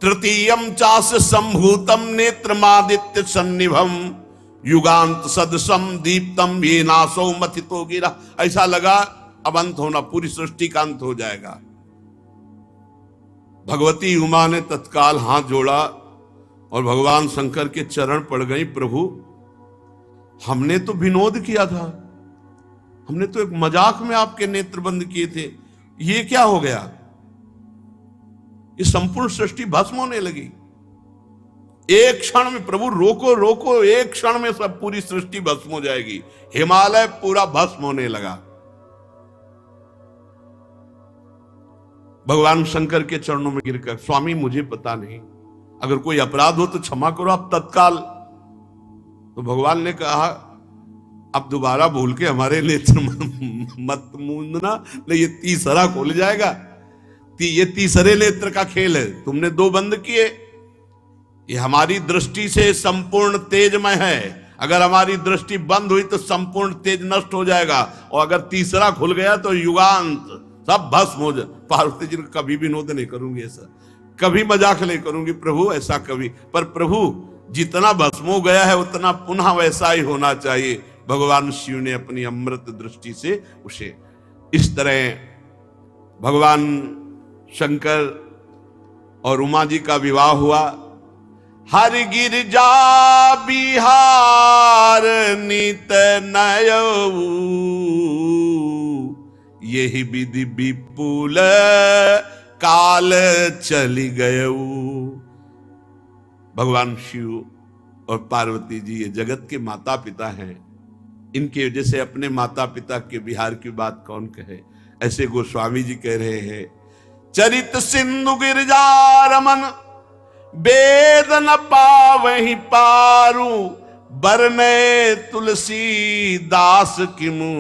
तृतीयम चास संभूतम नेत्रमादित्य सन्निभम युगांत सदसम दीप्तम ये नासो मथितो गिरा। ऐसा लगा अब अंत होना, पूरी सृष्टि का अंत हो जाएगा। भगवती उमा ने तत्काल हाथ जोड़ा और भगवान शंकर के चरण पड़ गई। प्रभु हमने तो विनोद किया था, हमने तो एक मजाक में आपके नेत्र बंद किए थे, ये क्या हो गया। ये संपूर्ण सृष्टि भस्म होने लगी एक क्षण में। प्रभु रोको रोको, एक क्षण में सब पूरी सृष्टि भस्म हो जाएगी। हिमालय पूरा भस्म होने लगा। भगवान शंकर के चरणों में गिरकर, स्वामी मुझे पता नहीं, अगर कोई अपराध हो तो क्षमा करो आप तत्काल। तो भगवान ने कहा अब दोबारा भूल के हमारे नेत्र मत मूंदना, नहीं ये तीसरा खोल जाएगा। ये तीसरे नेत्र का खेल है, तुमने दो बंद किए। ये हमारी दृष्टि से संपूर्ण तेजमय है, अगर हमारी दृष्टि बंद हुई तो संपूर्ण तेज नष्ट हो जाएगा, और अगर तीसरा खुल गया तो युगांत सब भस्म हो जाए। पार्वती जी कभी विनोद नहीं करूंगी, ऐसा कभी मजाक नहीं करूंगी प्रभु, ऐसा कभी। पर प्रभु जितना भस्म हो गया है उतना पुनः वैसा ही होना चाहिए। भगवान शिव ने अपनी अमृत दृष्टि से उसे इस तरह, भगवान शंकर और उमा जी का विवाह हुआ। हर गिरजा बिहार नित नयऊ, यही विधि विपुल काल चली गयऊ। भगवान शिव और पार्वती जी ये जगत के माता पिता हैं, इनके वजह से अपने माता पिता के विहार की बात कौन कहे। ऐसे गोस्वामी जी कह रहे हैं, चरित सिंधु गिरजा रमन वेद न पावहि पारू, बरने तुलसी दास किमु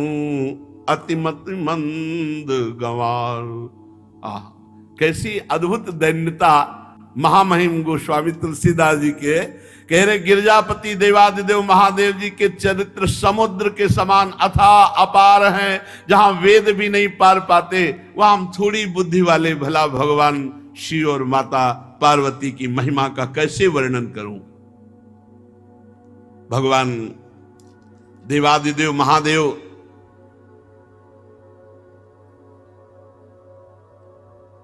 अतिमत मंद गंवारू। कैसी अद्भुत दैन्यता महामहिम गोस्वामी तुलसीदास जी के कह रहे। गिरजापति देवादिदेव महादेव जी के चरित्र समुद्र के समान अथाह अपार हैं, जहां वेद भी नहीं पार पाते, वहां हम थोड़ी बुद्धि वाले भला भगवान शिव और माता पार्वती की महिमा का कैसे वर्णन करूं। भगवान देवादिदेव महादेव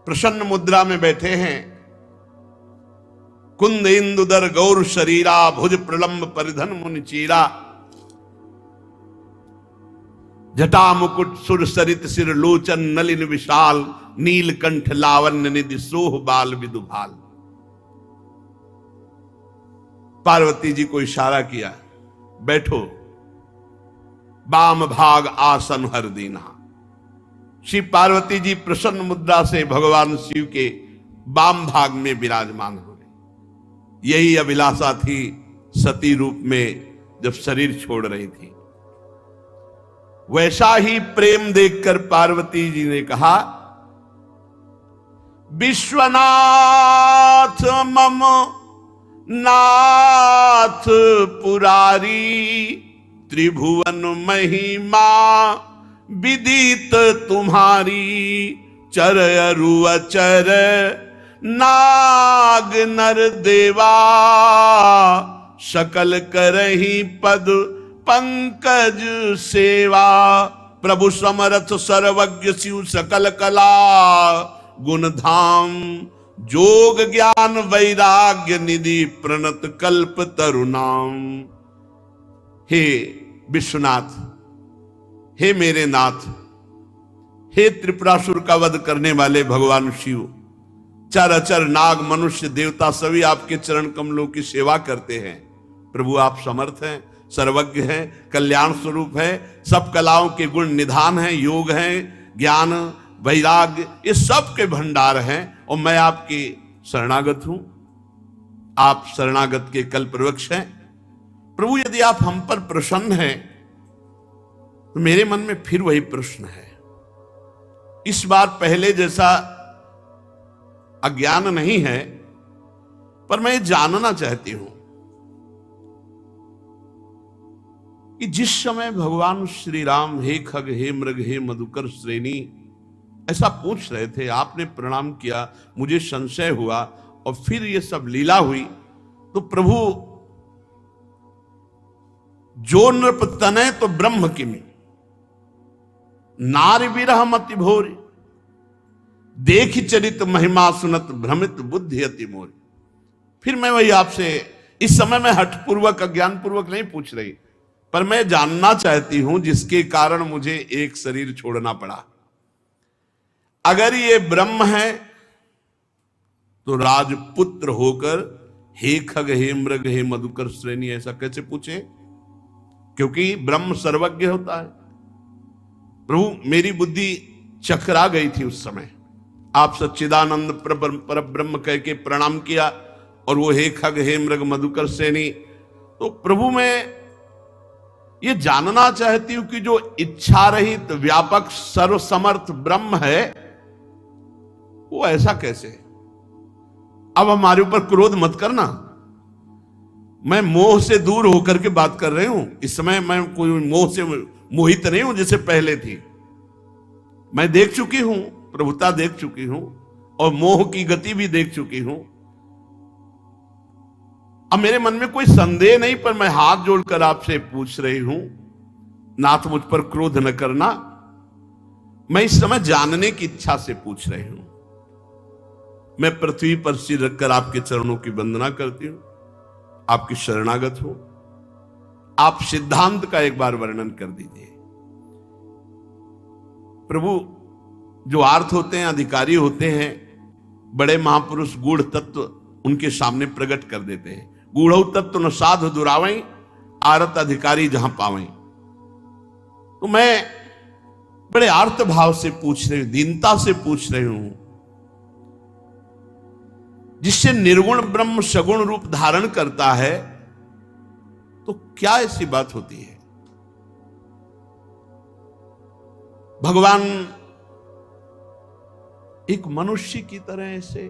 प्रसन्न मुद्रा में बैठे हैं। कुंद इंदुदर गौर शरीरा, भुज प्रलंब परिधन मुनि चीरा, जटा मुकुट सुर सरित सिर लोचन नलिन विशाल, नीलकंठ लावण्य निधि सोह बाल विदुभाल। पार्वती जी को इशारा किया, बैठो। बाम भाग आसन हर दीना। श्री पार्वती जी प्रसन्न मुद्रा से भगवान शिव के बाम भाग में विराजमान हो गए। यही अभिलाषा थी सती रूप में जब शरीर छोड़ रही थी। वैसा ही प्रेम देखकर पार्वती जी ने कहा, विश्वनाथ मम नाथ पुरारी, त्रिभुवन महिमा विदित तुम्हारी, चर अरु अचर नाग नर देवा, सकल करही पद पंकज सेवा। प्रभु समरथ सर्वज्ञ शिव सकल कला गुण धाम, जोग ज्ञान वैराग्य निधि प्रणत कल्प तरुणाम। हे विश्वनाथ, हे मेरे नाथ, हे त्रिपुरासुर का वध करने वाले भगवान शिव, चर अचर नाग मनुष्य देवता सभी आपके चरण कमलों की सेवा करते हैं। प्रभु आप समर्थ हैं, सर्वज्ञ है, कल्याण स्वरूप है, सब कलाओं के गुण निधान है, योग है, ज्ञान वैराग्य ये सब के भंडार हैं और मैं आपकी शरणागत हूं। आप शरणागत के कल्पवृक्ष हैं। प्रभु यदि आप हम पर प्रसन्न हैं तो मेरे मन में फिर वही प्रश्न है। इस बार पहले जैसा अज्ञान नहीं है, पर मैं जानना चाहती हूं कि जिस समय भगवान श्री राम हे खग हे मृग हे मधुकर श्रेणी ऐसा पूछ रहे थे, आपने प्रणाम किया, मुझे संशय हुआ और फिर ये सब लीला हुई, तो प्रभु जो नृप तनय तो ब्रह्म किमि नारी विरह मति भोरी देख चरित महिमा सुनत भ्रमित बुद्धि अति मोरी। फिर मैं वही आपसे इस समय मैं हठपूर्वक अज्ञान पूर्वक नहीं पूछ रही, पर मैं जानना चाहती हूं जिसके कारण मुझे एक शरीर छोड़ना पड़ा। अगर ये ब्रह्म है तो राजपुत्र होकर हे खग हे मृग हे मधुकर श्रेणी ऐसा कैसे पूछे? क्योंकि ब्रह्म सर्वज्ञ होता है। प्रभु मेरी बुद्धि चकरा गई थी उस समय, आप सच्चिदानंद पर ब्रह्म कह के प्रणाम किया और वो हे खग हे मृग मधुकर श्रेणी। तो प्रभु मैं ये जानना चाहती हूं कि जो इच्छा रहित व्यापक सर्वसमर्थ ब्रह्म है वो ऐसा कैसे? अब हमारे ऊपर क्रोध मत करना, मैं मोह से दूर होकर के बात कर रही हूं। इस समय मैं कोई मोह से मोहित नहीं हूं जैसे पहले थी। मैं देख चुकी हूं, प्रभुता देख चुकी हूं और मोह की गति भी देख चुकी हूं। अब मेरे मन में कोई संदेह नहीं, पर मैं हाथ जोड़कर आपसे पूछ रही हूं, नाथ मुझ पर क्रोध न करना। मैं इस समय जानने की इच्छा से पूछ रही हूं। मैं पृथ्वी पर सिर रखकर आपके चरणों की वंदना करती हूं, आपकी शरणागत हूं। आप सिद्धांत का एक बार वर्णन कर दीजिए। प्रभु जो आर्थ होते हैं, अधिकारी होते हैं, बड़े महापुरुष गूढ़ तत्व उनके सामने प्रकट कर देते हैं। गूढ़ तत्व न साधु दुरावई आरत अधिकारी जहां पावई। तो मैं बड़े आर्त भाव से पूछ रही हूं, दीनता से पूछ रही हूं, जिससे निर्गुण ब्रह्म सगुण रूप धारण करता है, तो क्या ऐसी बात होती है? भगवान एक मनुष्य की तरह ऐसे,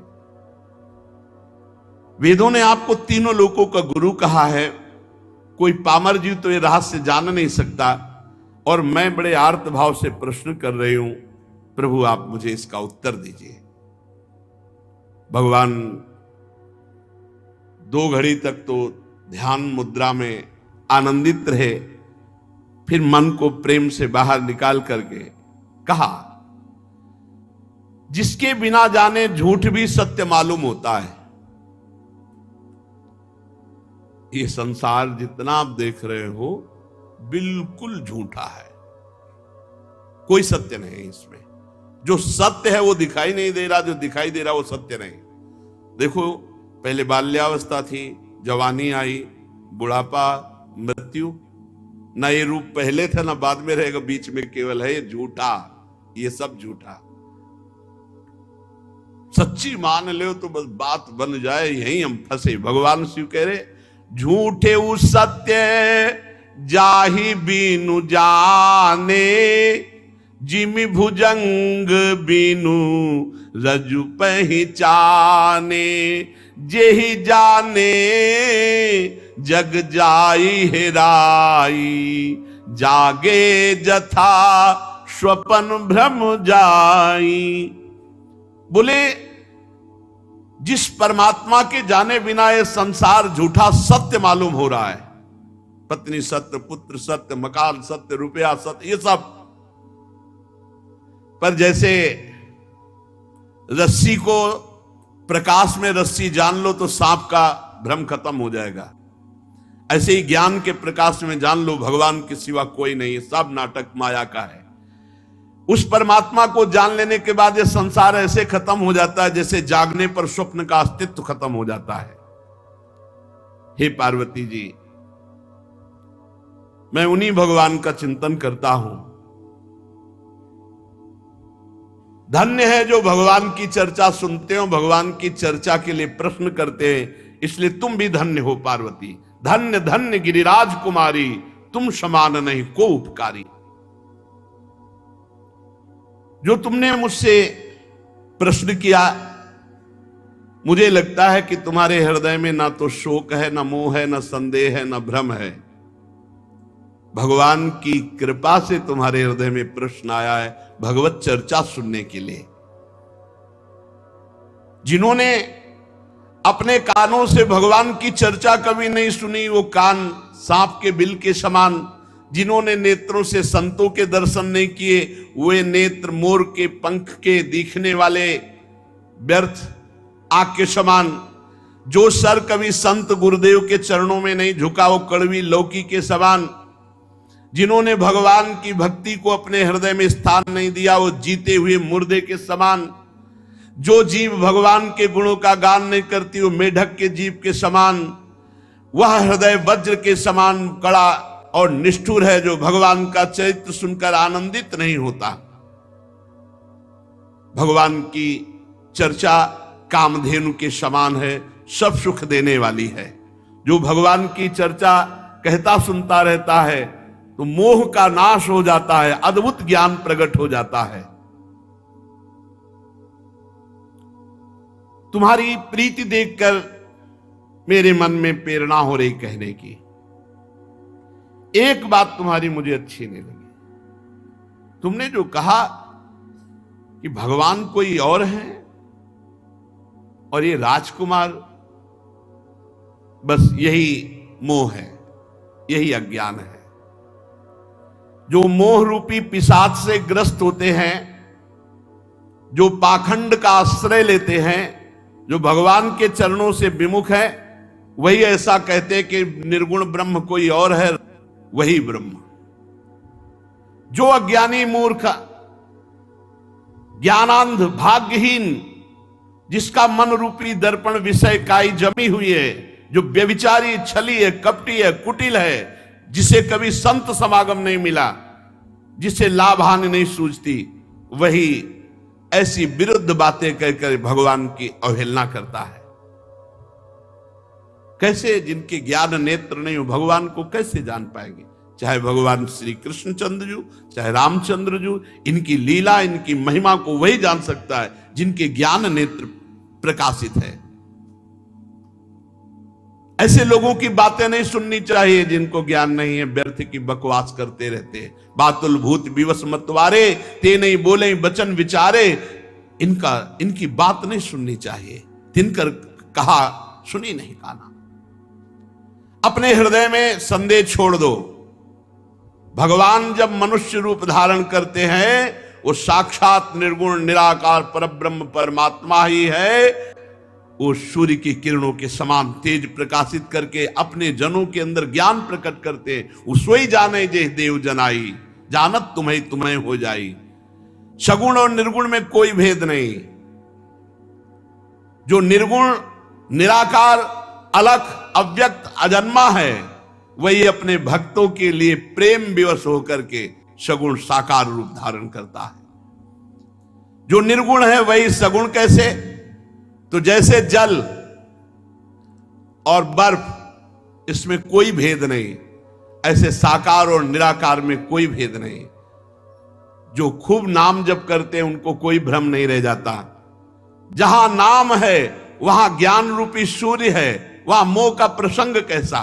वेदों ने आपको तीनों लोकों का गुरु कहा है। कोई पामर जीव तो ये रहस्य जान नहीं सकता, और मैं बड़े आर्त भाव से प्रश्न कर रही हूं। प्रभु आप मुझे इसका उत्तर दीजिए। भगवान 2 घड़ी तक तो ध्यान मुद्रा में आनंदित रहे, फिर मन को प्रेम से बाहर निकाल करके कहा, जिसके बिना जाने झूठ भी सत्य मालूम होता है। ये संसार जितना आप देख रहे हो बिल्कुल झूठा है, कोई सत्य नहीं है इसमें। जो सत्य है वो दिखाई नहीं दे रहा, जो दिखाई दे रहा वो सत्य नहीं। देखो, पहले बाल्यावस्था थी, जवानी आई, बुढ़ापा, मृत्यु। ना ये रूप पहले था ना बाद में रहेगा, बीच में केवल है ये झूठा। ये सब झूठा। सच्ची मान लो तो बस बात बन जाए, यहीं हम फंसे। भगवान शिव कह रहे, झूठे उस सत्य जाहि बीनु जाने, जिमि भुजंग बीनु रजु पहचाने, जेहि जाने जग जाई हेराई, जागे जथा स्वपन भ्रम जाई। बोले, जिस परमात्मा के जाने बिना ये संसार झूठा सत्य मालूम हो रहा है, पत्नी सत्य, पुत्र सत्य, मकान सत्य, रुपया सत्य, ये सब, पर जैसे रस्सी को प्रकाश में रस्सी जान लो तो सांप का भ्रम खत्म हो जाएगा, ऐसे ही ज्ञान के प्रकाश में जान लो भगवान के सिवा कोई नहीं है, सब नाटक माया का है। उस परमात्मा को जान लेने के बाद ये संसार ऐसे खत्म हो जाता है जैसे जागने पर स्वप्न का अस्तित्व खत्म हो जाता है। हे पार्वती जी, मैं उन्हीं भगवान का चिंतन करता हूं। धन्य है जो भगवान की चर्चा सुनते हो, भगवान की चर्चा के लिए प्रश्न करते हैं, इसलिए तुम भी धन्य हो पार्वती। धन्य धन्य गिरिराज कुमारी, तुम समान नहीं को उपकारी। जो तुमने मुझसे प्रश्न किया, मुझे लगता है कि तुम्हारे हृदय में ना तो शोक है, ना मोह है, ना संदेह है, ना भ्रम है। भगवान की कृपा से तुम्हारे हृदय में प्रश्न आया है भगवत चर्चा सुनने के लिए। जिन्होंने अपने कानों से भगवान की चर्चा कभी नहीं सुनी, वो कान सांप के बिल के समान। जिन्होंने नेत्रों से संतों के दर्शन नहीं किए, वे नेत्र मोर के पंख के दिखने वाले व्यर्थ आग के समान। जो सर कभी संत गुरुदेव के चरणों में नहीं झुका, वो कड़वी लौकी के समान। जिन्होंने भगवान की भक्ति को अपने हृदय में स्थान नहीं दिया, वो जीते हुए मुर्दे के समान। जो जीव भगवान के गुणों का गान नहीं करती, वो मेढक के जीव के समान। वह हृदय वज्र के समान कड़ा और निष्ठुर है, जो भगवान का चरित्र सुनकर आनंदित नहीं होता। भगवान की चर्चा कामधेनु के समान है, सब सुख देने वाली है। जो भगवान की चर्चा कहता सुनता रहता है तो मोह का नाश हो जाता है, अद्भुत ज्ञान प्रकट हो जाता है। तुम्हारी प्रीति देखकर मेरे मन में प्रेरणा हो रही कहने की। एक बात तुम्हारी मुझे अच्छी नहीं लगी। तुमने जो कहा कि भगवान कोई और है और ये राजकुमार, बस यही मोह है, यही अज्ञान है। जो मोह रूपी पिशाच से ग्रस्त होते हैं, जो पाखंड का आश्रय लेते हैं, जो भगवान के चरणों से विमुख है, वही ऐसा कहते हैं कि निर्गुण ब्रह्म कोई और है, वही ब्रह्म। जो अज्ञानी मूर्ख ज्ञानांध भाग्यहीन, जिसका मन रूपी दर्पण विषय काई जमी हुई है, जो व्यभिचारी छली है, कपटी है, कुटिल है, जिसे कभी संत समागम नहीं मिला, जिसे लाभ हानि नहीं सूझती, वही ऐसी विरुद्ध बातें कहकर भगवान की अवहेलना करता है। कैसे जिनके ज्ञान नेत्र नहीं हो, भगवान को कैसे जान पाएंगे? चाहे भगवान श्री कृष्णचंद्र जी, चाहे रामचंद्र जी, इनकी लीला, इनकी महिमा को वही जान सकता है जिनके ज्ञान नेत्र प्रकाशित है। ऐसे लोगों की बातें नहीं सुननी चाहिए जिनको ज्ञान नहीं है, व्यर्थ की बकवास करते रहते हैं। बातुल भूत विवश मतवारे, ते नहीं बोले बचन विचारे। इनकी बात नहीं सुननी चाहिए। तिनकर कहा सुनी नहीं काना। अपने हृदय में संदेह छोड़ दो। भगवान जब मनुष्य रूप धारण करते हैं, वो साक्षात निर्गुण निराकार परब्रह्म परमात्मा ही है। वो सूर्य की किरणों के समान तेज प्रकाशित करके अपने जनों के अंदर ज्ञान प्रकट करते। उसोई जाने जे देव जनाई, जानत तुम्हें तुम्हें हो जाई। सगुण और निर्गुण में कोई भेद नहीं। जो निर्गुण निराकार अलख अव्यक्त अजन्मा है, वही अपने भक्तों के लिए प्रेम विवश होकर के सगुण साकार रूप धारण करता है। जो निर्गुण है वही सगुण कैसे? तो जैसे जल और बर्फ, इसमें कोई भेद नहीं, ऐसे साकार और निराकार में कोई भेद नहीं। जो खूब नाम जप करते हैं उनको कोई भ्रम नहीं रह जाता। जहां नाम है वहां ज्ञान रूपी सूर्य है, वहां मोह का प्रसंग कैसा?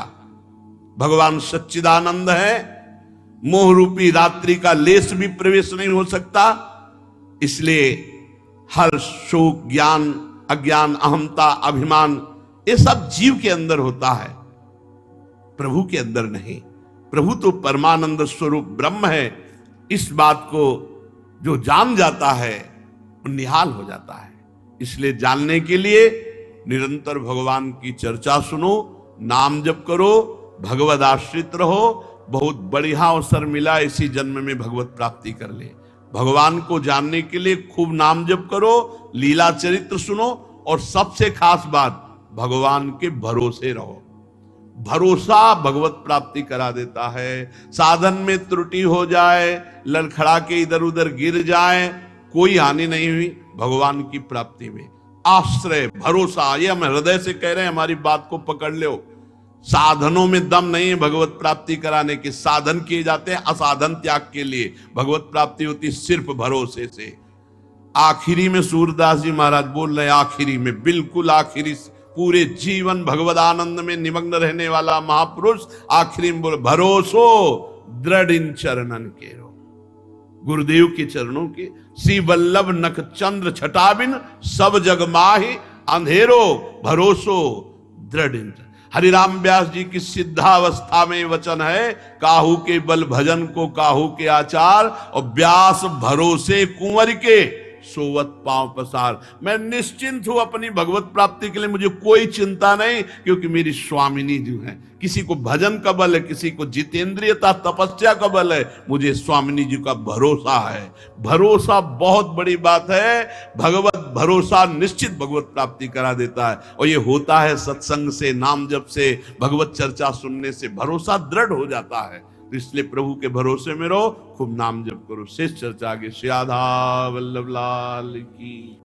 भगवान सच्चिदानंद है, मोह रूपी रात्रि का लेस भी प्रवेश नहीं हो सकता। इसलिए हर शोक, ज्ञान, अज्ञान, अहंता, अभिमान, ये सब जीव के अंदर होता है, प्रभु के अंदर नहीं। प्रभु तो परमानंद स्वरूप ब्रह्म है। इस बात को जो जान जाता है वो निहाल हो जाता है। इसलिए जानने के लिए निरंतर भगवान की चर्चा सुनो, नाम जप करो, भगवद आश्रित रहो। बहुत बढ़िया अवसर मिला, इसी जन्म में भगवत प्राप्ति कर ले। भगवान को जानने के लिए खूब नाम जप करो, लीला चरित्र सुनो, और सबसे खास बात, भगवान के भरोसे रहो। भरोसा भगवत प्राप्ति करा देता है। साधन में त्रुटि हो जाए, लड़खड़ा के इधर उधर गिर जाए, कोई हानि नहीं हुई भगवान की प्राप्ति में। आश्रय, भरोसा, ये हम हृदय से कह रहे हैं, हमारी बात को पकड़ लो। साधनों में दम नहीं है भगवत प्राप्ति कराने के। साधन किए जाते हैं असाधन त्याग के लिए, भगवत प्राप्ति होती सिर्फ भरोसे से। आखिरी में सूरदास जी महाराज बोल रहे, आखिरी में, बिल्कुल आखिरी, पूरे जीवन भगवद आनंद में निमग्न रहने वाला महापुरुष आखिरी में बोले, भरोसो दृढ़ इन चरणन के। गुरुदेव के चरणों के, श्री वल्लभ नख चंद्र छटाबिन सब जग माहि अंधेरो भरोसो दृढ़। हरिराम व्यास जी की सिद्धावस्था में वचन है, काहू के बल भजन को काहू के आचार, और व्यास भरोसे कुंवर के सोवत पांव पसार। मैं निश्चिंत हूं अपनी भगवत प्राप्ति के लिए, मुझे कोई चिंता नहीं, क्योंकि मेरी स्वामिनी जो है, किसी को भजन का बल है, किसी को जितेंद्रियता तपस्या का बल है, मुझे स्वामिनी जी का भरोसा है। भरोसा बहुत बड़ी बात है। भगवत भरोसा निश्चित भगवत प्राप्ति करा देता है, और ये होता है सत्संग से, नाम जप से, भगवत चर्चा सुनने से भरोसा दृढ़ हो जाता है। तो इसलिए प्रभु के भरोसे में रहो, खूब नाम जप करो। शेष चर्चा आगे। श्री राधा वल्लभ लाल की।